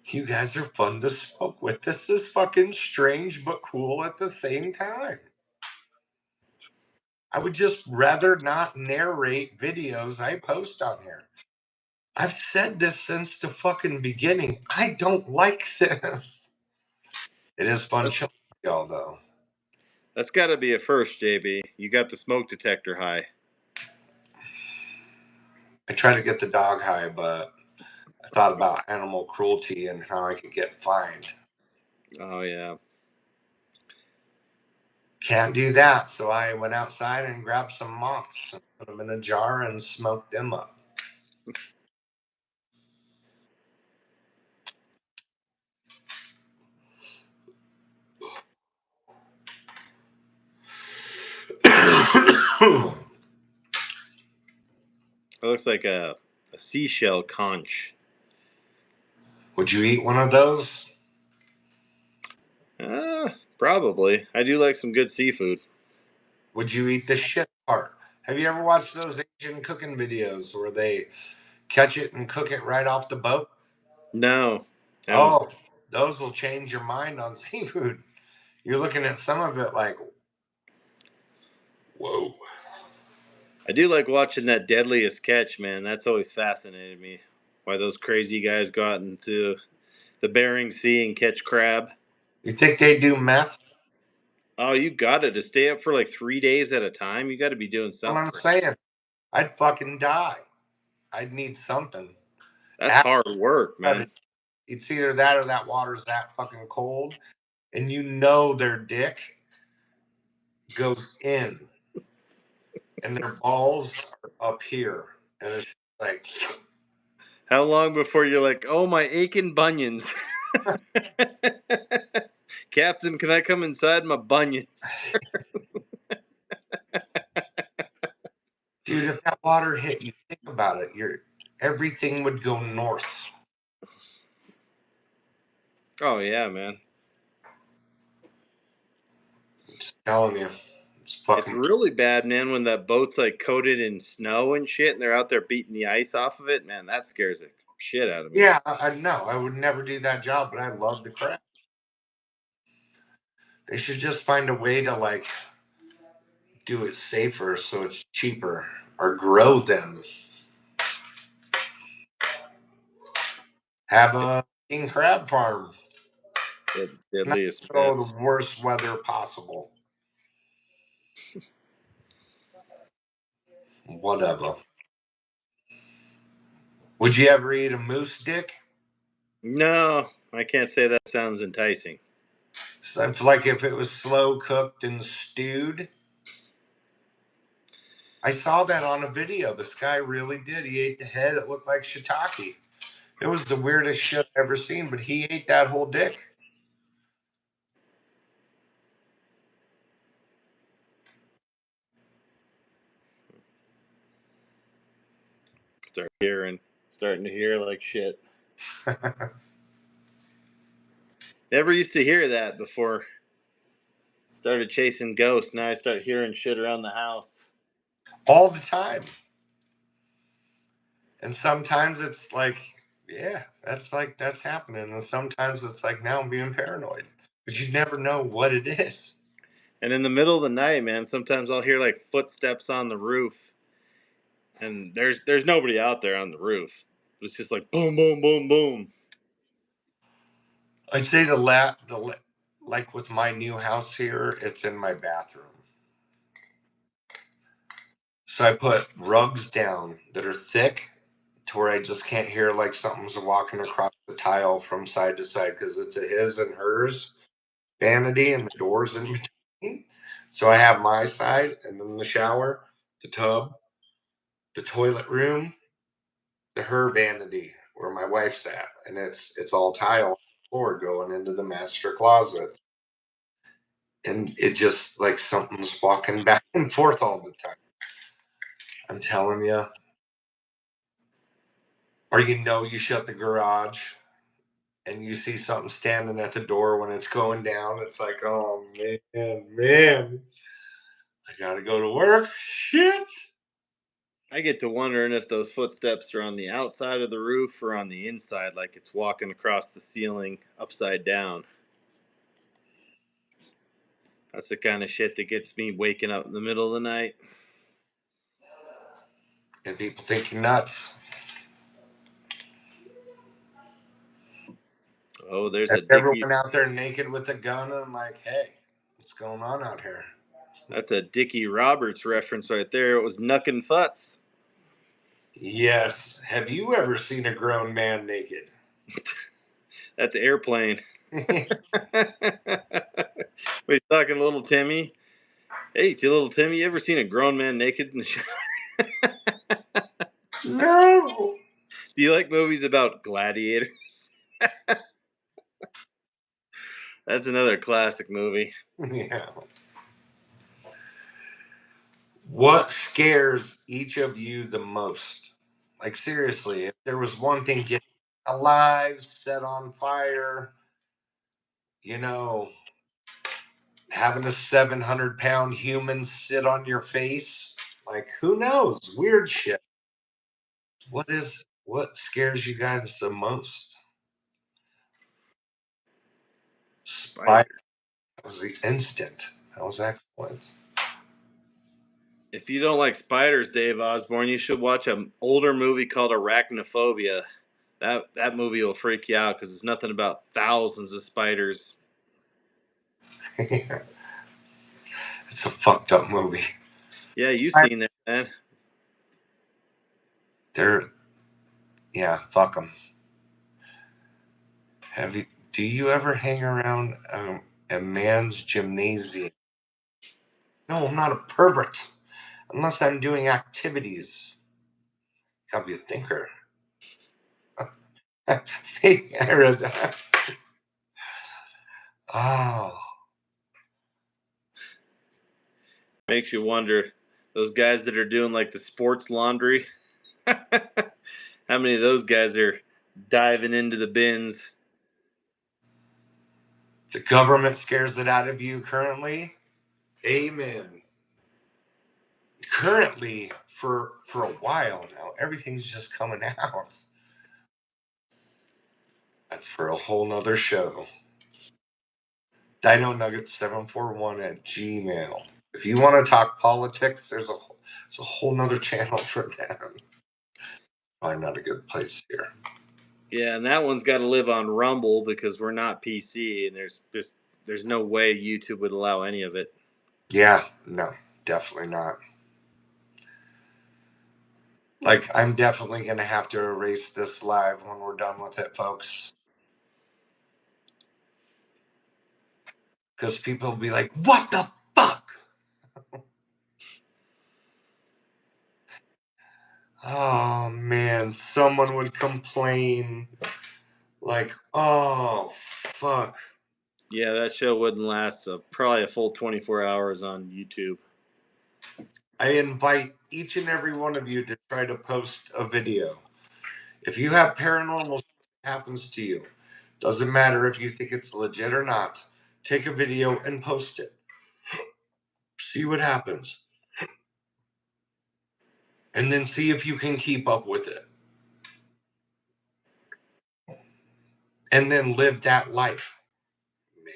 You guys are fun to smoke with. This is fucking strange but cool at the same time. I would just rather not narrate videos I post on here. I've said this since the fucking beginning. I don't like this. It is fun chilling with y'all, though. That's got to be a first, JB. You got the smoke detector high. I try to get the dog high, but I thought about animal cruelty and how I could get fined. Oh, yeah. Can't do that, so I went outside and grabbed some moths and put them in a jar and smoked them up. It looks like a seashell conch. Would you eat one of those? Probably. I do like some good seafood. Would you eat the shit part? Have you ever watched those Asian cooking videos where they catch it and cook it right off the boat? No. Haven't. Oh, those will change your mind on seafood. You're looking at some of it like, whoa. I do like watching that Deadliest Catch, man. That's always fascinated me. Why those crazy guys go out into the Bering Sea and catch crab. You think they do meth? Oh, you got it. To stay up for like 3 days at a time, you got to be doing What something I'm crazy. saying, I'd fucking die. I'd need something. That's hard work, man. It's either that or that water's that fucking cold, and you know their dick goes in, and their balls are up here, and it's like. How long before you're like, oh, my aching bunions? Captain, can I come inside my bunions? Dude, if that water hit you, think about it. Everything would go north. Oh, yeah, man. I'm just telling you. It's really bad, man, when that boat's like coated in snow and shit and they're out there beating the ice off of it. Man, that scares the shit out of me. Yeah, I know. I would never do that job, but I love the crab. They should just find a way to like do it safer so it's cheaper or grow them. Have a king crab farm. That's the Not deadliest the worst weather possible. Whatever. Would you ever eat a moose dick? No, I can't say that sounds enticing. So it's like if it was slow cooked and stewed. I saw that on a video. This guy really did. He ate the head. It looked like shiitake. It was the weirdest shit I've ever seen, but he ate that whole dick. Starting to hear like shit. Never used to hear that before. Started chasing ghosts. Now I start hearing shit around the house. All the time. And sometimes it's like, yeah, that's happening. And sometimes it's like, now I'm being paranoid. But you never know what it is. And in the middle of the night, man, sometimes I'll hear like footsteps on the roof. And there's nobody out there on the roof. It's just like boom, boom, boom, boom. I'd say like with my new house here, it's in my bathroom. So I put rugs down that are thick to where I just can't hear like something's walking across the tile from side to side because it's a his and hers vanity and the doors in between. So I have my side and then the shower, the tub, the toilet room, the her vanity where my wife's at, and it's all tile floor going into the master closet. And it just like something's walking back and forth all the time. I'm telling you. Or you shut the garage and you see something standing at the door when it's going down. It's like, oh man, I gotta go to work. Shit. I get to wondering if those footsteps are on the outside of the roof or on the inside, like it's walking across the ceiling upside down. That's the kind of shit that gets me waking up in the middle of the night. And people think you're nuts. Oh, there's Have a you ever Dickie. went out there naked with a gun and like, hey, what's going on out here? That's a Dickie Roberts reference right there. It was Knuckin' Futz. Yes. Have you ever seen a grown man naked? That's Airplane. He's talking to little Timmy. Hey, little Timmy, you ever seen a grown man naked in the shower? No. Do you like movies about gladiators? That's another classic movie. Yeah. What scares each of you the most? Like seriously, if there was one thing getting alive, set on fire, you know, having a 700-pound human sit on your face, like who knows? Weird shit. What scares you guys the most? Spider. Spider. That was the instant. That was excellent. If you don't like spiders, Dave Osborne, you should watch an older movie called Arachnophobia. That movie will freak you out because it's nothing about thousands of spiders. It's a fucked up movie. Yeah, you've seen that, man. Yeah, fuck them. Do you ever hang around a man's gymnasium? No, I'm not a pervert unless I'm doing activities. Gotta be a thinker. Hey, I read that. Oh, Makes you wonder, those guys that are doing like the sports laundry, how many of those guys are diving into the bins? the government scares it out of you currently. Amen. Currently, for a while now, everything's just coming out. That's for a whole nother show. Dino Nuggets 741 at Gmail. If you want to talk politics, it's a whole nother channel for them. Probably not a good place here. Yeah, and that one's got to live on Rumble because we're not PC, and there's no way YouTube would allow any of it. Yeah, no, definitely not. Like, I'm definitely going to have to erase this live when we're done with it, folks. Because people will be like, what the fuck? Oh, man. Someone would complain, like, oh, fuck. Yeah, that show wouldn't last probably a full 24 hours on YouTube. I invite each and every one of you to try to post a video. If you have paranormal shit that happens to you, doesn't matter if you think it's legit or not, take a video and post it. See what happens. And then see if you can keep up with it. And then live that life. Man,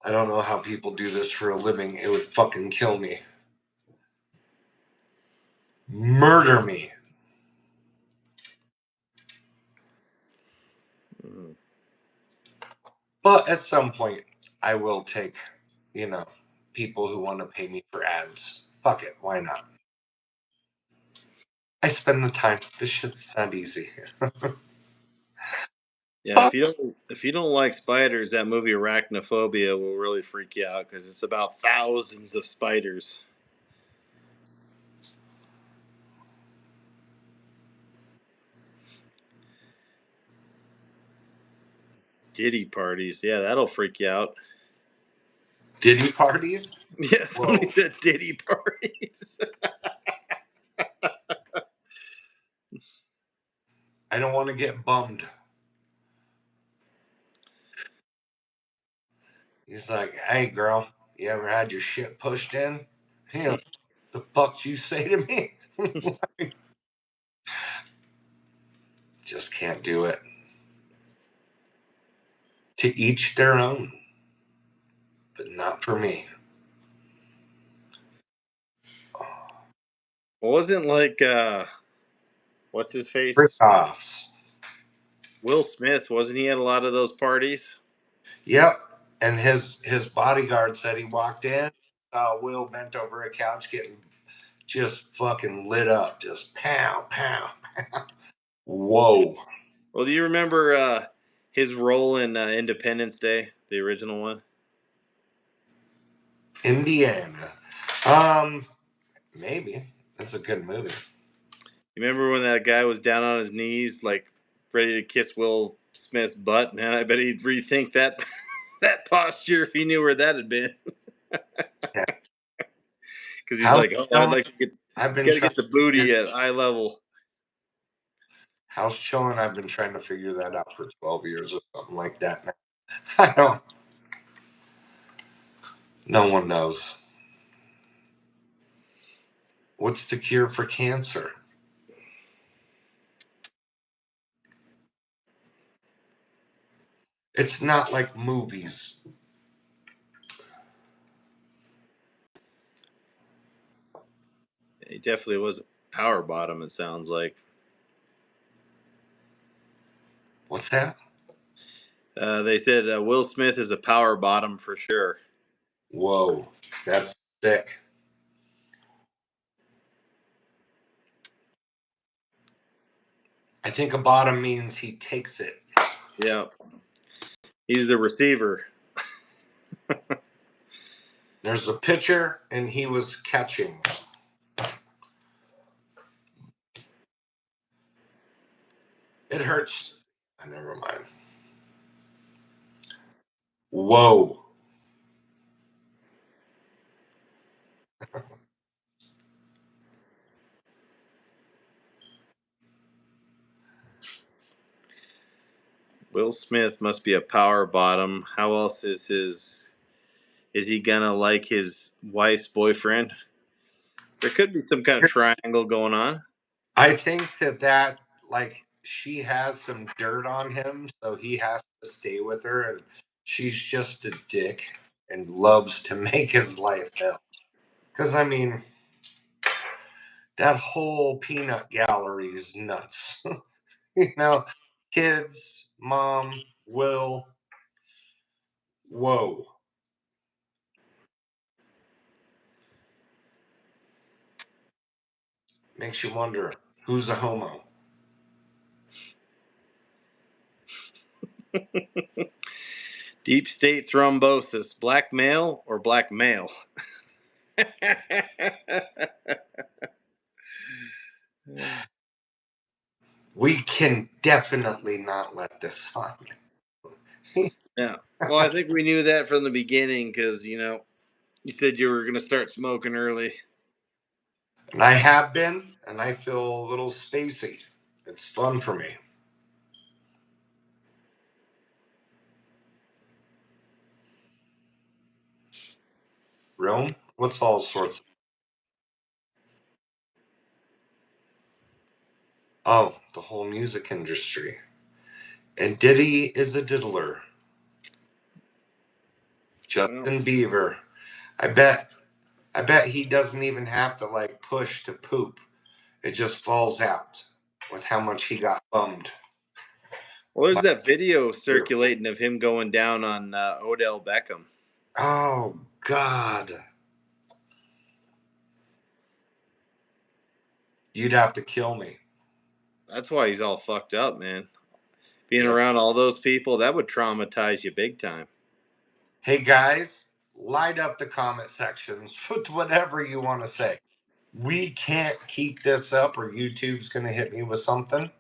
I don't know how people do this for a living. It would fucking kill me. Murder me. Mhm. But at some point, I will take, people who want to pay me for ads. Fuck it. Why not? I spend the time. This shit's not easy. Yeah, if you don't like spiders, that movie Arachnophobia will really freak you out because it's about thousands of spiders. Diddy parties, yeah, that'll freak you out. Diddy parties? Yeah, somebody Whoa. said Diddy parties. I don't want to get bummed. He's like, hey, girl, you ever had your shit pushed in? The fuck you say to me? Just can't do it. To each their own, but not for me. Wasn't like what's his face? Rip-offs. Will Smith, wasn't he at a lot of those parties? Yep. And his bodyguard said he walked in, saw Will bent over a couch getting just fucking lit up. Just pow, pow, pow. Whoa. Well, do you remember his role in Independence Day, the original one? Indiana. Maybe. That's a good movie. You remember when that guy was down on his knees, like ready to kiss Will Smith's butt? Man, I bet he'd rethink that that posture if he knew where that had been. Yeah. Because he's like, oh, I'd like to I've been gotta trying get the booty at eye level. House chilling. I've been trying to figure that out for 12 years or something like that now. I don't. No one knows. What's the cure for cancer? It's not like movies. He definitely was a power bottom. It sounds like. What's that? They said Will Smith is a power bottom for sure. Whoa, that's sick. I think a bottom means he takes it. Yeah. He's the receiver. There's a pitcher, and he was catching. It hurts. Never mind. Whoa. Will Smith must be a power bottom. How else is he gonna like his wife's boyfriend? There could be some kind of triangle going on. I think that like she has some dirt on him, so he has to stay with her, and she's just a dick and loves to make his life hell. Because I mean, that whole peanut gallery is nuts. Kids, mom, Will. Whoa. Makes you wonder who's a homo. Deep state thrombosis, black male or black male? We can definitely not let this on. Yeah. Well, I think we knew that from the beginning because, you said you were going to start smoking early. And I have been, and I feel a little spacey. It's fun for me. Rome? What's all sorts of... Oh, the whole music industry. And Diddy is a diddler. Justin Bieber. I bet he doesn't even have to like push to poop. It just falls out with how much he got bummed. Well, there's that video circulating of him going down on Odell Beckham. Oh, God. You'd have to kill me. That's why he's all fucked up, man. Being around all those people, that would traumatize you big time. Hey, guys, light up the comment sections. Put whatever you want to say. We can't keep this up or YouTube's going to hit me with something.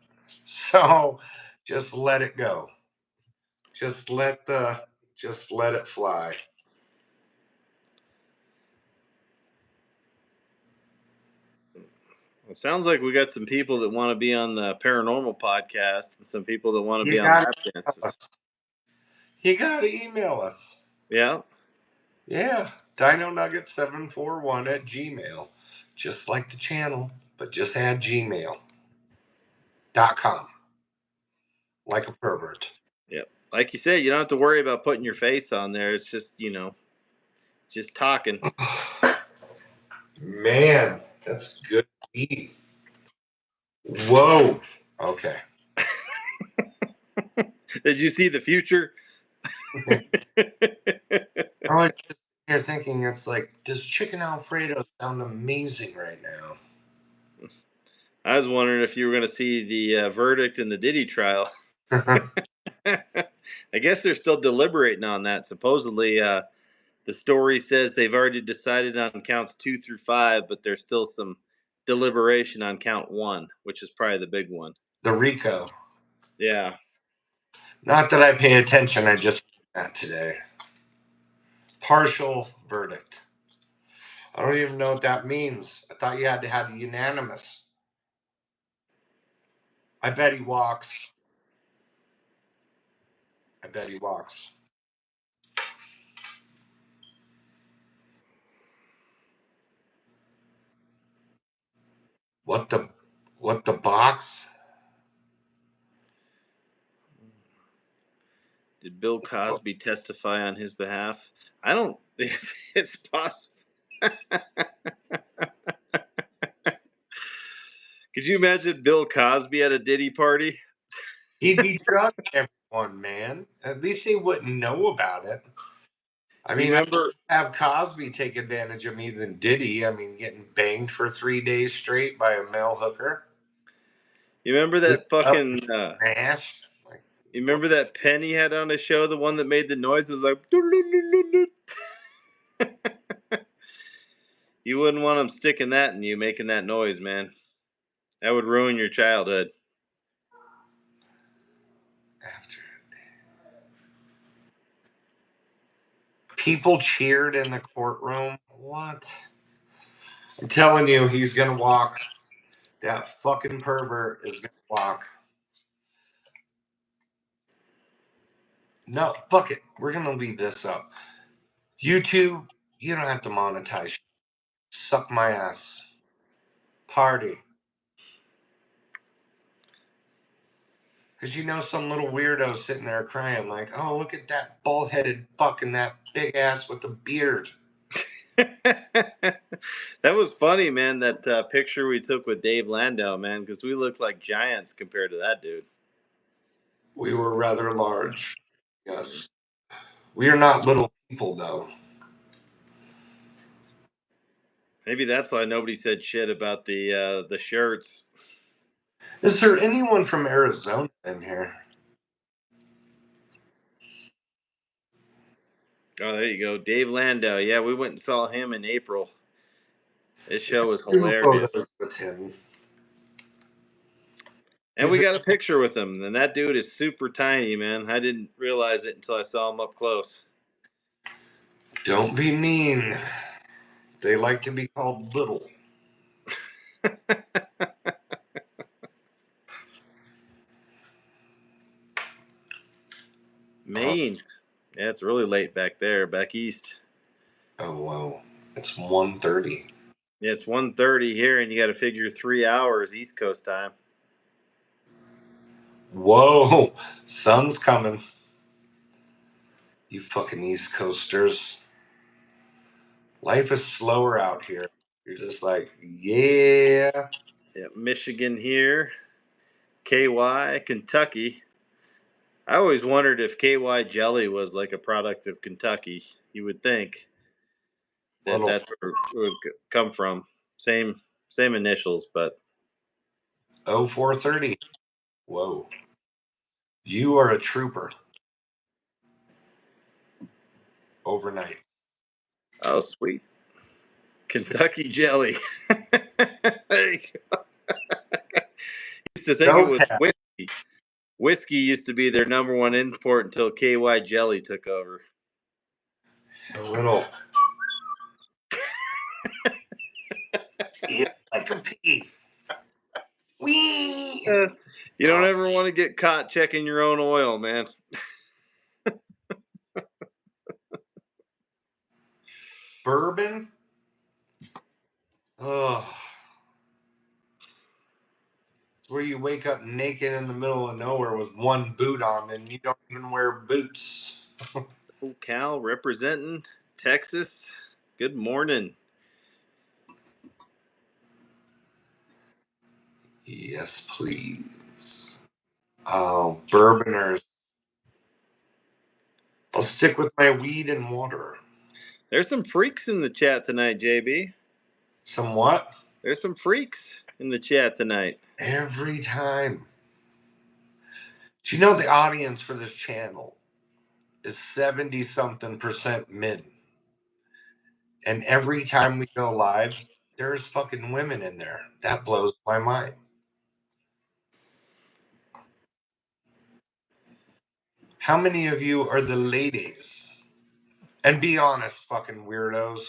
So just let it go. Just let it fly. It sounds like we got some people that want to be on the Paranormal podcast and some people that want to be on Lap Dances. You got to email us. Yeah. Yeah. DinoNugget741 at Gmail. Just like the channel, but just add gmail.com. Like a pervert. Yeah. Like you said, you don't have to worry about putting your face on there. It's just, just talking. Man, that's good to eat. Whoa. Okay. Did you see the future? I was just here thinking, it's like, does chicken Alfredo sound amazing right now? I was wondering if you were going to see the verdict in the Diddy trial. I guess they're still deliberating on that. Supposedly, the story says they've already decided on counts 2 through 5, but there's still some deliberation on count 1, which is probably the big one. The Rico. Yeah. Not that I pay attention. I just that today. Partial verdict. I don't even know what that means. I thought you had to have unanimous. I bet he walks. What the box? Did Bill Cosby testify on his behalf? I don't think it's possible. Could you imagine Bill Cosby at a Diddy party? He'd be drugging everyone, man. At least they wouldn't know about it. I mean, remember, I'd have Cosby take advantage of me than Diddy. I mean, getting banged for 3 days straight by a male hooker. You remember that fucking? Mashed. You You remember that pen he had on his show, the one that made the noise? It was like. You wouldn't want him sticking that in you, making that noise, man. That would ruin your childhood. After people cheered in the courtroom. What? I'm telling you, he's gonna walk. That fucking pervert is gonna walk. No, fuck it. We're gonna leave this up. YouTube, you don't have to monetize. Suck my ass. Party. Because you know some little weirdo sitting there crying like, oh, look at that bald-headed fucking that big ass with the beard. That was funny, man, that picture we took with Dave Landau, man, because we looked like giants compared to that dude. We were rather large. Yes. We are not little people, though. Maybe that's why nobody said shit about the shirts. Is there anyone from Arizona in here? Oh, there you go. Dave Landau. Yeah, we went and saw him in April. This show was hilarious. Photos with him. And we got a picture with him. And that dude is super tiny, man. I didn't realize it until I saw him up close. Don't be mean. They like to be called little. Maine. Yeah, it's really late back there, back east. Oh, wow. It's 1:30. Yeah, it's 1:30 here, and you got to figure 3 hours East Coast time. Whoa. Sun's coming. You fucking East Coasters. Life is slower out here. You're just like, yeah. Yeah, Michigan here. KY, Kentucky. I always wondered if KY jelly was like a product of Kentucky. You would think that that's where it would come from. Same initials, but 0430. Whoa. You are a trooper. Overnight. oh, sweet. Kentucky jelly. There you go. Used to think it was whiskey. Whiskey used to be their number one import until KY jelly took over. A little. Yeah, like a pig. Wee. You don't ever want to get caught checking your own oil, man. Bourbon. Oh. It's where you wake up naked in the middle of nowhere with one boot on and you don't even wear boots. Oh, Cal representing Texas. Good morning. Yes, please. Oh, bourboners. I'll stick with my weed and water. There's some freaks in the chat tonight, JB. Some what? There's some freaks in the chat tonight. Every time. Do you know the audience for this channel is 70-something% men? And every time we go live, there's fucking women in there. That blows my mind. How many of you are the ladies? And be honest, fucking weirdos.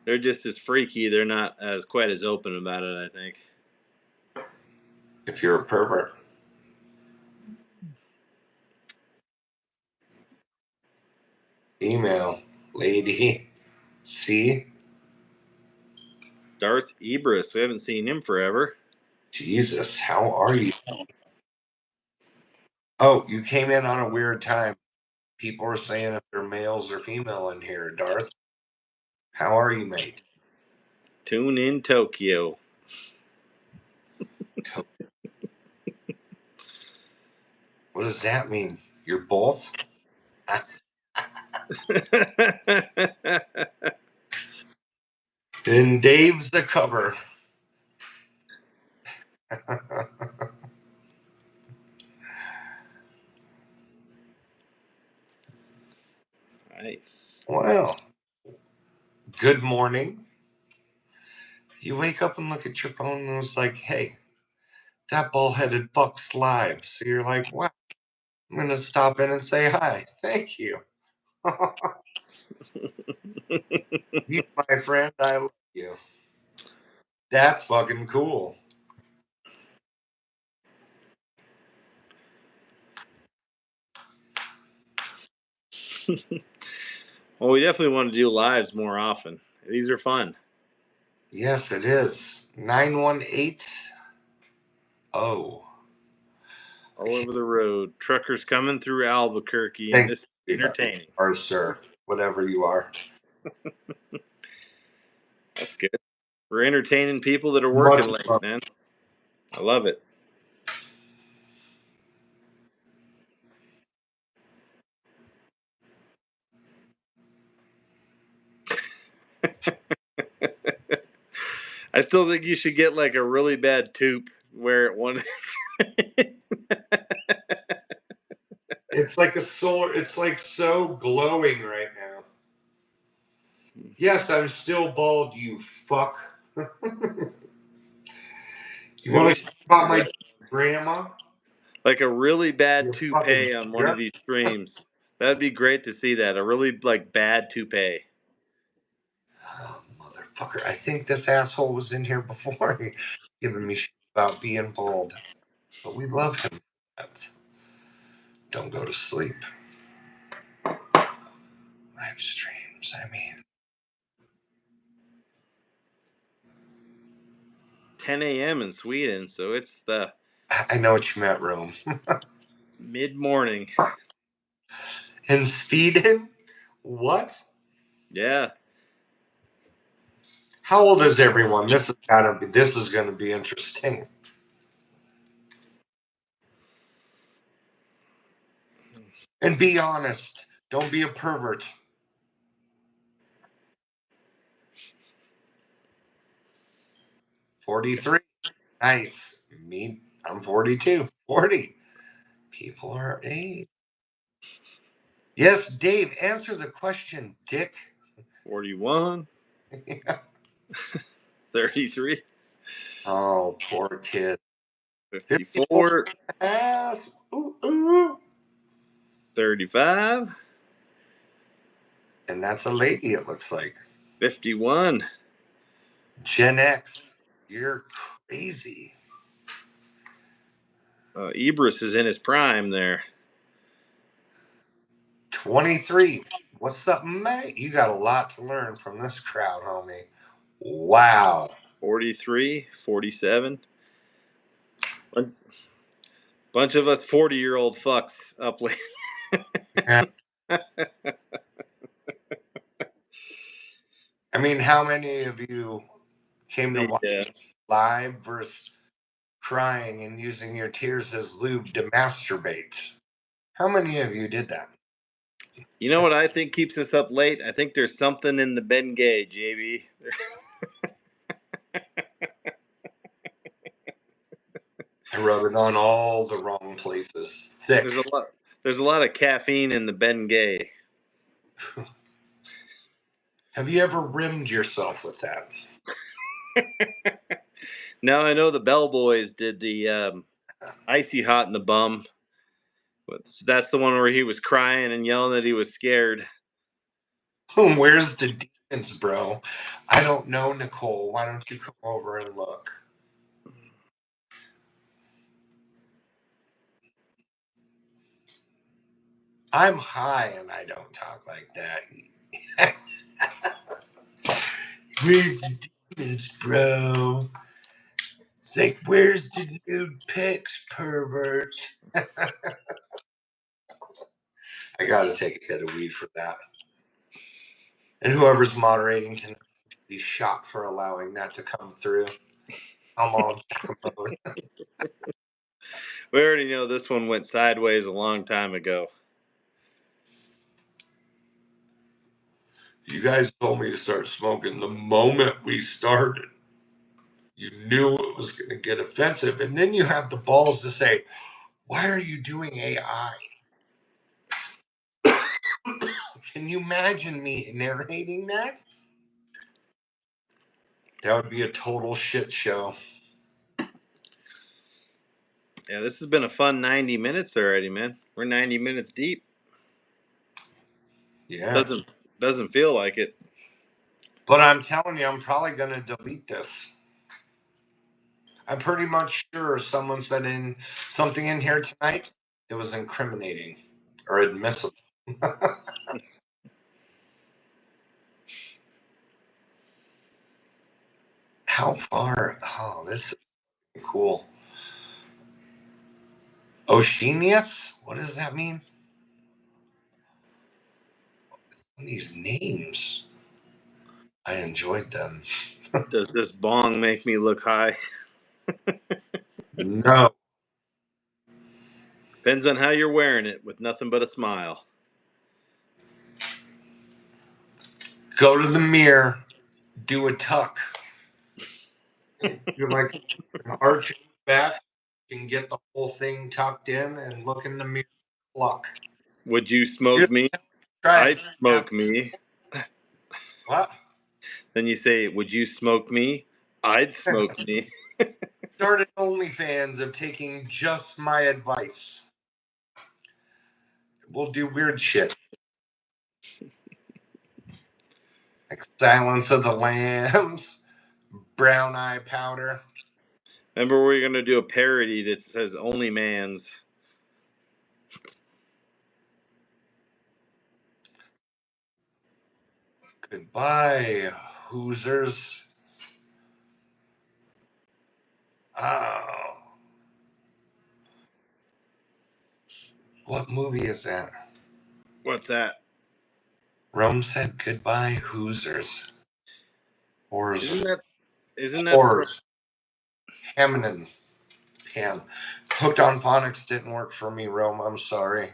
They're just as freaky. They're not as quite as open about it, I think. If you're a pervert. Email, lady. See? Darth Ebris. We haven't seen him forever. Jesus, how are you? Oh, you came in on a weird time. People are saying if they're males or female in here. Darth, how are you, mate? Tune in Tokyo. What does that mean? You're both? And Dave's the cover. Nice. Well, good morning. You wake up and look at your phone and it's like, hey, that ball-headed fuck's live. So you're like, wow, I'm going to stop in and say hi. Thank you. You, my friend, I love you. That's fucking cool. Well, we definitely want to do lives more often. These are fun. Yes, it is. 918. Oh. All over the road. Truckers coming through Albuquerque, and Thank this is you. entertaining. Or sir, whatever you are. That's good. We're entertaining people that are Much working late, love. man. I love it. I still think you should get like a really bad tube where it one. It's like a solar, it's like so glowing right now. Yes, I'm still bald, you fuck. You want to talk about my grandma? Like a really bad You fucking toupee on one of jerk. these streams. That'd be great to see that. A really like bad toupee. Oh, motherfucker. I think this asshole was in here before giving me shit about being bald. But we love him. Don't go to sleep. Live streams, I mean. 10 a.m. in Sweden, so it's the I know what you meant, Rome. mid-morning. In Sweden? What? Yeah. How old is everyone? This is gonna be interesting. And be honest. Don't be a pervert. 43. Nice. Me, I'm 42. 40. People are 8. Yes, Dave, answer the question, dick. 41. 33. Oh, poor kid. 54. Ass. Ooh, ooh. 35. And that's a lady, it looks like. 51. Gen X. You're crazy. Ibris is in his prime there. 23. What's up, mate? You got a lot to learn from this crowd, homie. Wow. 43. 47. Bunch of us 40-year-old fucks up late. I mean, how many of you came to watch live versus crying and using your tears as lube to masturbate? How many of you did that? You know what I think keeps us up late? I think there's something in the Bengay, JB. I rub it on all the wrong places. Thick. There's a lot of caffeine in the Bengay. Have you ever rimmed yourself with that? Now I know the Bellboys did the icy hot in the bum. That's the one where he was crying and yelling that he was scared. Where's the demons, bro? I don't know, Nicole. Why don't you come over and look? I'm high and I don't talk like that. Where's the demons, bro? It's like, where's the nude pics, pervert? I gotta take a hit of weed for that. And whoever's moderating can be shot for allowing that to come through. I'm all jackalope. We already know this one went sideways a long time ago. You guys told me to start smoking the moment we started. You knew it was going to get offensive. And then you have the balls to say, why are you doing AI? Can you imagine me narrating that? That would be a total shit show. Yeah, this has been a fun 90 minutes already, man. We're 90 minutes deep. Yeah. Doesn't feel like it. But I'm telling you, I'm probably going to delete this. I'm pretty much sure someone said in something in here tonight. It was incriminating or admissible. How far? Oh, this is cool. Oceanius? What does that mean? These names. I enjoyed them. Does this bong make me look high? No. Depends on how you're wearing it, with nothing but a smile. Go to the mirror, do a tuck. You're like an arch in the back. You can get the whole thing tucked in and look in the mirror. Pluck. Would you smoke me? Try I'd it. smoke me. What? Then you say, would you smoke me? I'd smoke me. Started OnlyFans of taking just my advice. We'll do weird shit. Like Silence of the Lambs, Brown Eye Powder. Remember, we're going to do a parody that says only man's. Goodbye, Hoosers. Oh. What movie is that? What's that? Rome said goodbye, Hoosers. Whores. Isn't that from, Whores. Feminine. Pan. Hooked on Phonics didn't work for me, Rome. I'm sorry.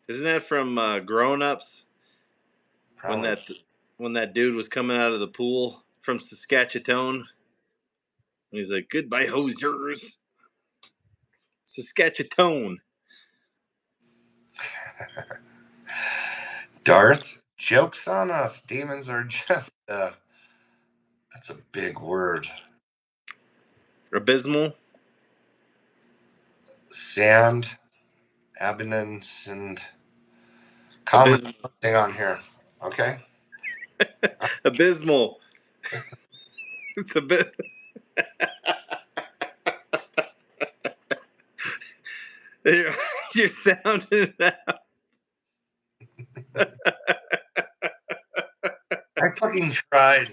isn't that from Grown Ups? Probably. When that dude was coming out of the pool from Saskatchewan, and he's like, "Goodbye, hosers, Saskatchewan." Darth, joke's on us. Demons are just, that's a big word. Abysmal. Sand, abstinence, and comment something on here. Okay? Abysmal. It's a bit. You're sounding it out. I fucking tried.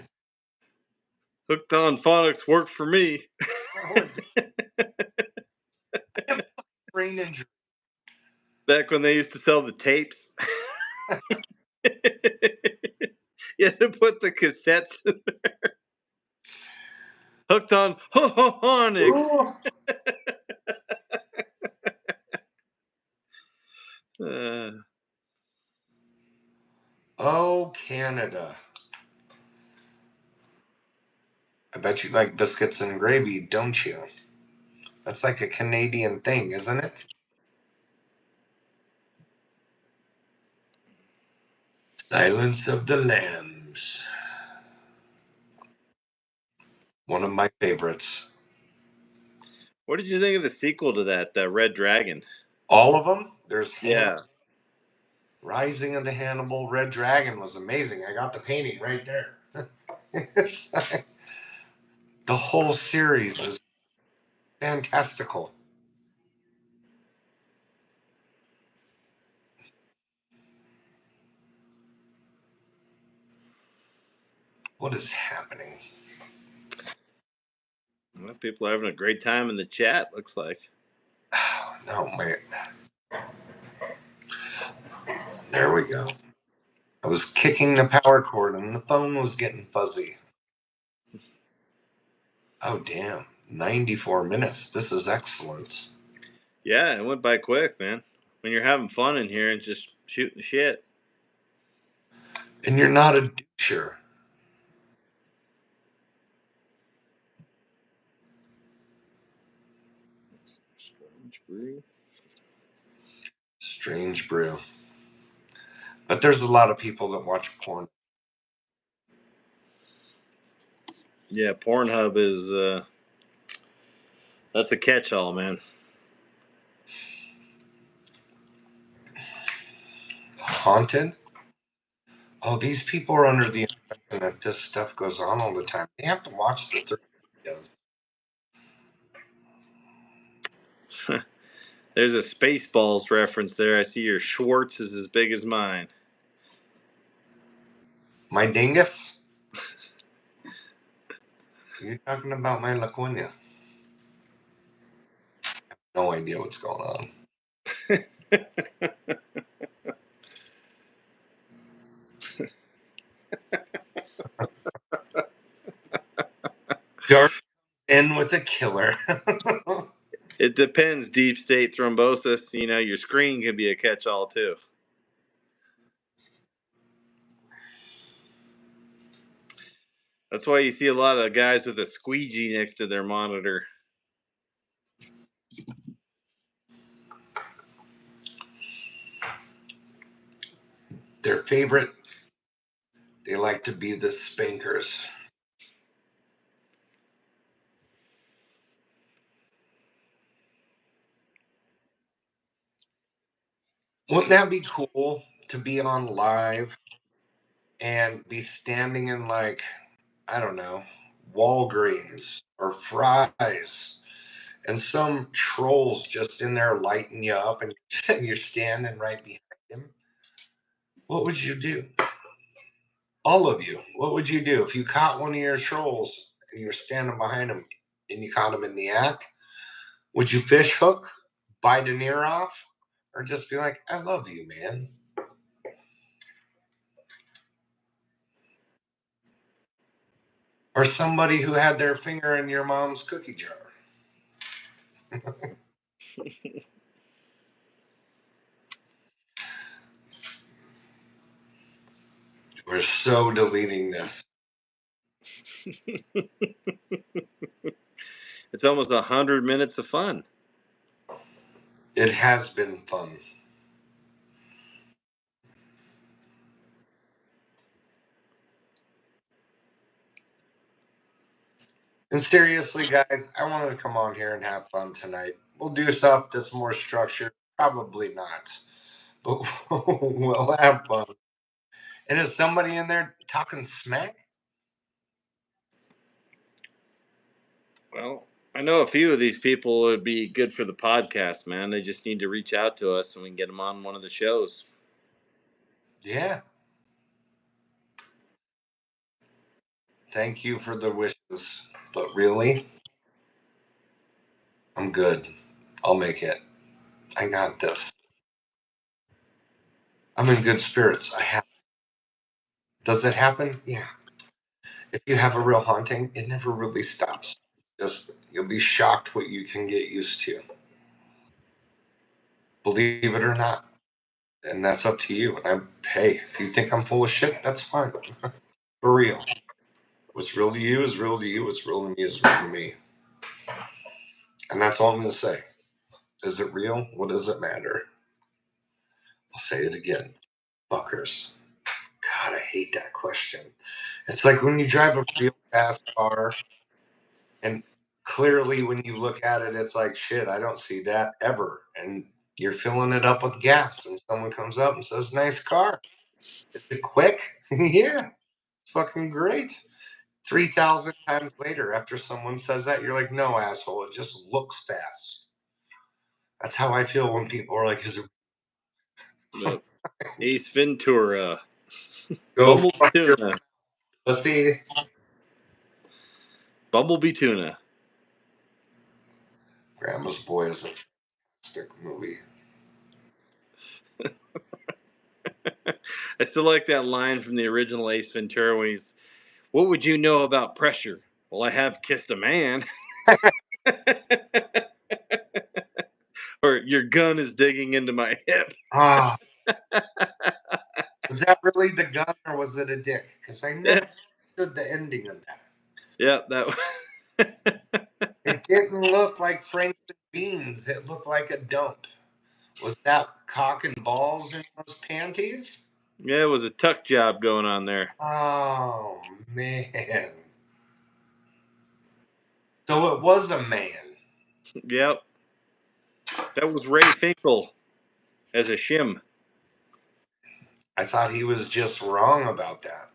Hooked on Phonics worked for me. Brain injury. Back when they used to sell the tapes. You had to put the cassettes in there. Hooked on Phonics. Oh, Canada. I bet you like biscuits and gravy, don't you? That's like a Canadian thing, isn't it? Silence of the Lambs. One of my favorites. What did you think of the sequel to that, Red Dragon? All of them? There's Yeah. Rising of the Hannibal. Red Dragon was amazing. I got the painting right there. It's like, the whole series is fantastical. What is happening? Well, people are having a great time in the chat, looks like. Oh, no, wait. There we go. I was kicking the power cord and the phone was getting fuzzy. Oh, damn. 94 minutes. This is excellent. Yeah, it went by quick, man. when you're having fun in here and just shooting shit. And you're not a doucher. Strange brew. Strange brew. But there's a lot of people that watch porn. Yeah, Pornhub is that's a catch-all, man. Haunted? Oh, these people are under the impression that this stuff goes on all the time. They have to watch the 30 videos. There's a Spaceballs reference there. I see your Schwartz is as big as mine. My dingus? You're talking about my Laconia. No idea what's going on. Dark in with a killer. It depends. Deep state thrombosis, your screen can be a catch-all too. That's why you see a lot of guys with a squeegee next to their monitor. Their favorite, they like to be the spankers. Wouldn't that be cool to be on live and be standing in, like, I don't know, Walgreens or Fry's, and some trolls just in there lighting you up, and you're standing right behind him? What would you do? All of you, what would you do if you caught one of your trolls and you were standing behind him and you caught him in the act? Would you fish hook, bite an ear off, or just be like, I love you, man? Or somebody who had their finger in your mom's cookie jar? We're so deleting this. It's almost 100 minutes of fun. It has been fun. And seriously, guys, I wanted to come on here and have fun tonight. We'll do stuff that's more structured. Probably not. But we'll have fun. And is somebody in there talking smack? Well, I know a few of these people would be good for the podcast, man. They just need to reach out to us and we can get them on one of the shows. Yeah. Thank you for the wishes. But really, I'm good. I'll make it. I got this. I'm in good spirits. I have. Does it happen? Yeah. If you have a real haunting, it never really stops. Just you'll be shocked what you can get used to. Believe it or not. And that's up to you. And hey, if you think I'm full of shit, that's fine. For real. What's real to you is real to you. What's real to me is real to me. And that's all I'm going to say. Is it real? What does it matter? I'll say it again. Fuckers. God, I hate that question. It's like when you drive a real fast car and clearly when you look at it, it's like, shit, I don't see that ever. And you're filling it up with gas and someone comes up and says, nice car. Is it quick? Yeah. It's fucking great. 3,000 times later, after someone says that, you're like, no, asshole, it just looks fast. That's how I feel when people are like, is it Ace Ventura. go Bumblebee fuck your Tuna. pussy? Bumblebee Tuna. Grandma's Boy is a fantastic movie. I still like that line from the original Ace Ventura when he's, what would you know about pressure? Well, I have kissed a man. Or your gun is digging into my hip. Ah, was that really the gun or was it a dick? Because I never understood the ending of that. Yeah, that. It didn't look like Franks and Beans. It looked like a dump. Was that cock and balls in those panties? Yeah, it was a tuck job going on there. Oh, man. So it was a man. Yep. That was Ray Finkel as a shim. I thought he was just wrong about that.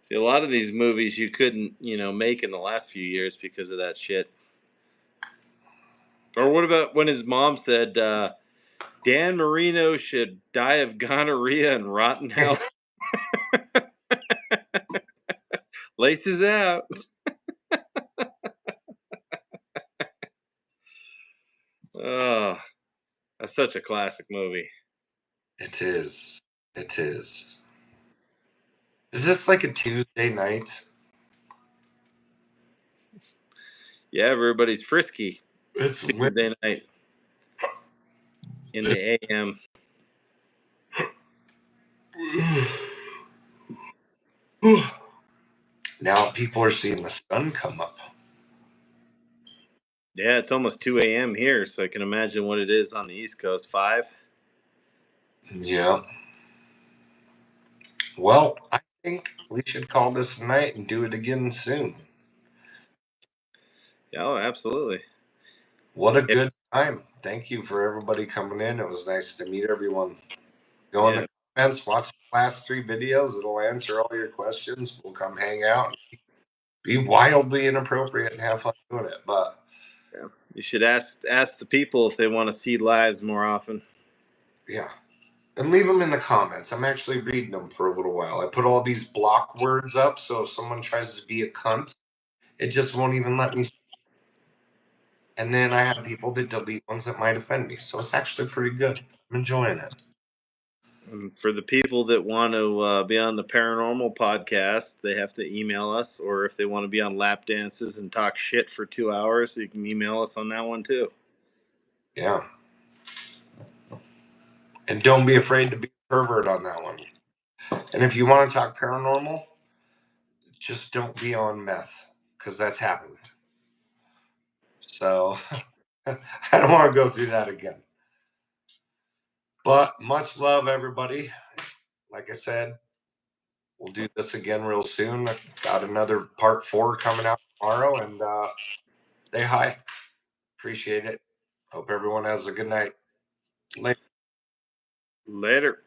See, a lot of these movies you couldn't, make in the last few years because of that shit. Or what about when his mom said Dan Marino should die of gonorrhea and rotten health? Laces out. Oh, that's such a classic movie. It is. It is. Is this like a Tuesday night? Yeah, everybody's frisky It's Tuesday night in the AM. Now people are seeing the sun come up. Yeah, it's almost 2 a.m. here, so I can imagine what it is on the East Coast. 5? Yeah. Well, I think we should call this a night and do it again soon. Yeah, oh, absolutely. What a good time. Thank you for everybody coming in. It was nice to meet everyone. Go in the comments, watch the last 3 videos. It'll answer all your questions. We'll come hang out, be wildly inappropriate and have fun doing it. But yeah, you should ask the people if they want to see lives more often. yeah. And leave them in the comments. I'm actually reading them for a little while. I put all these block words up, so if someone tries to be a cunt, it just won't even let me. And then I have people that delete ones that might offend me. So it's actually pretty good. I'm enjoying it. And for the people that want to be on the Paranormal podcast, they have to email us. Or if they want to be on Lap Dances and talk shit for 2 hours, you can email us on that one too. Yeah. And don't be afraid to be a pervert on that one. And if you want to talk paranormal, just don't be on meth, because that's happened. So I don't want to go through that again. But much love, everybody. Like I said, we'll do this again real soon. I've got another part 4 coming out tomorrow. And say hi. Appreciate it. Hope everyone has a good night. Later. Later.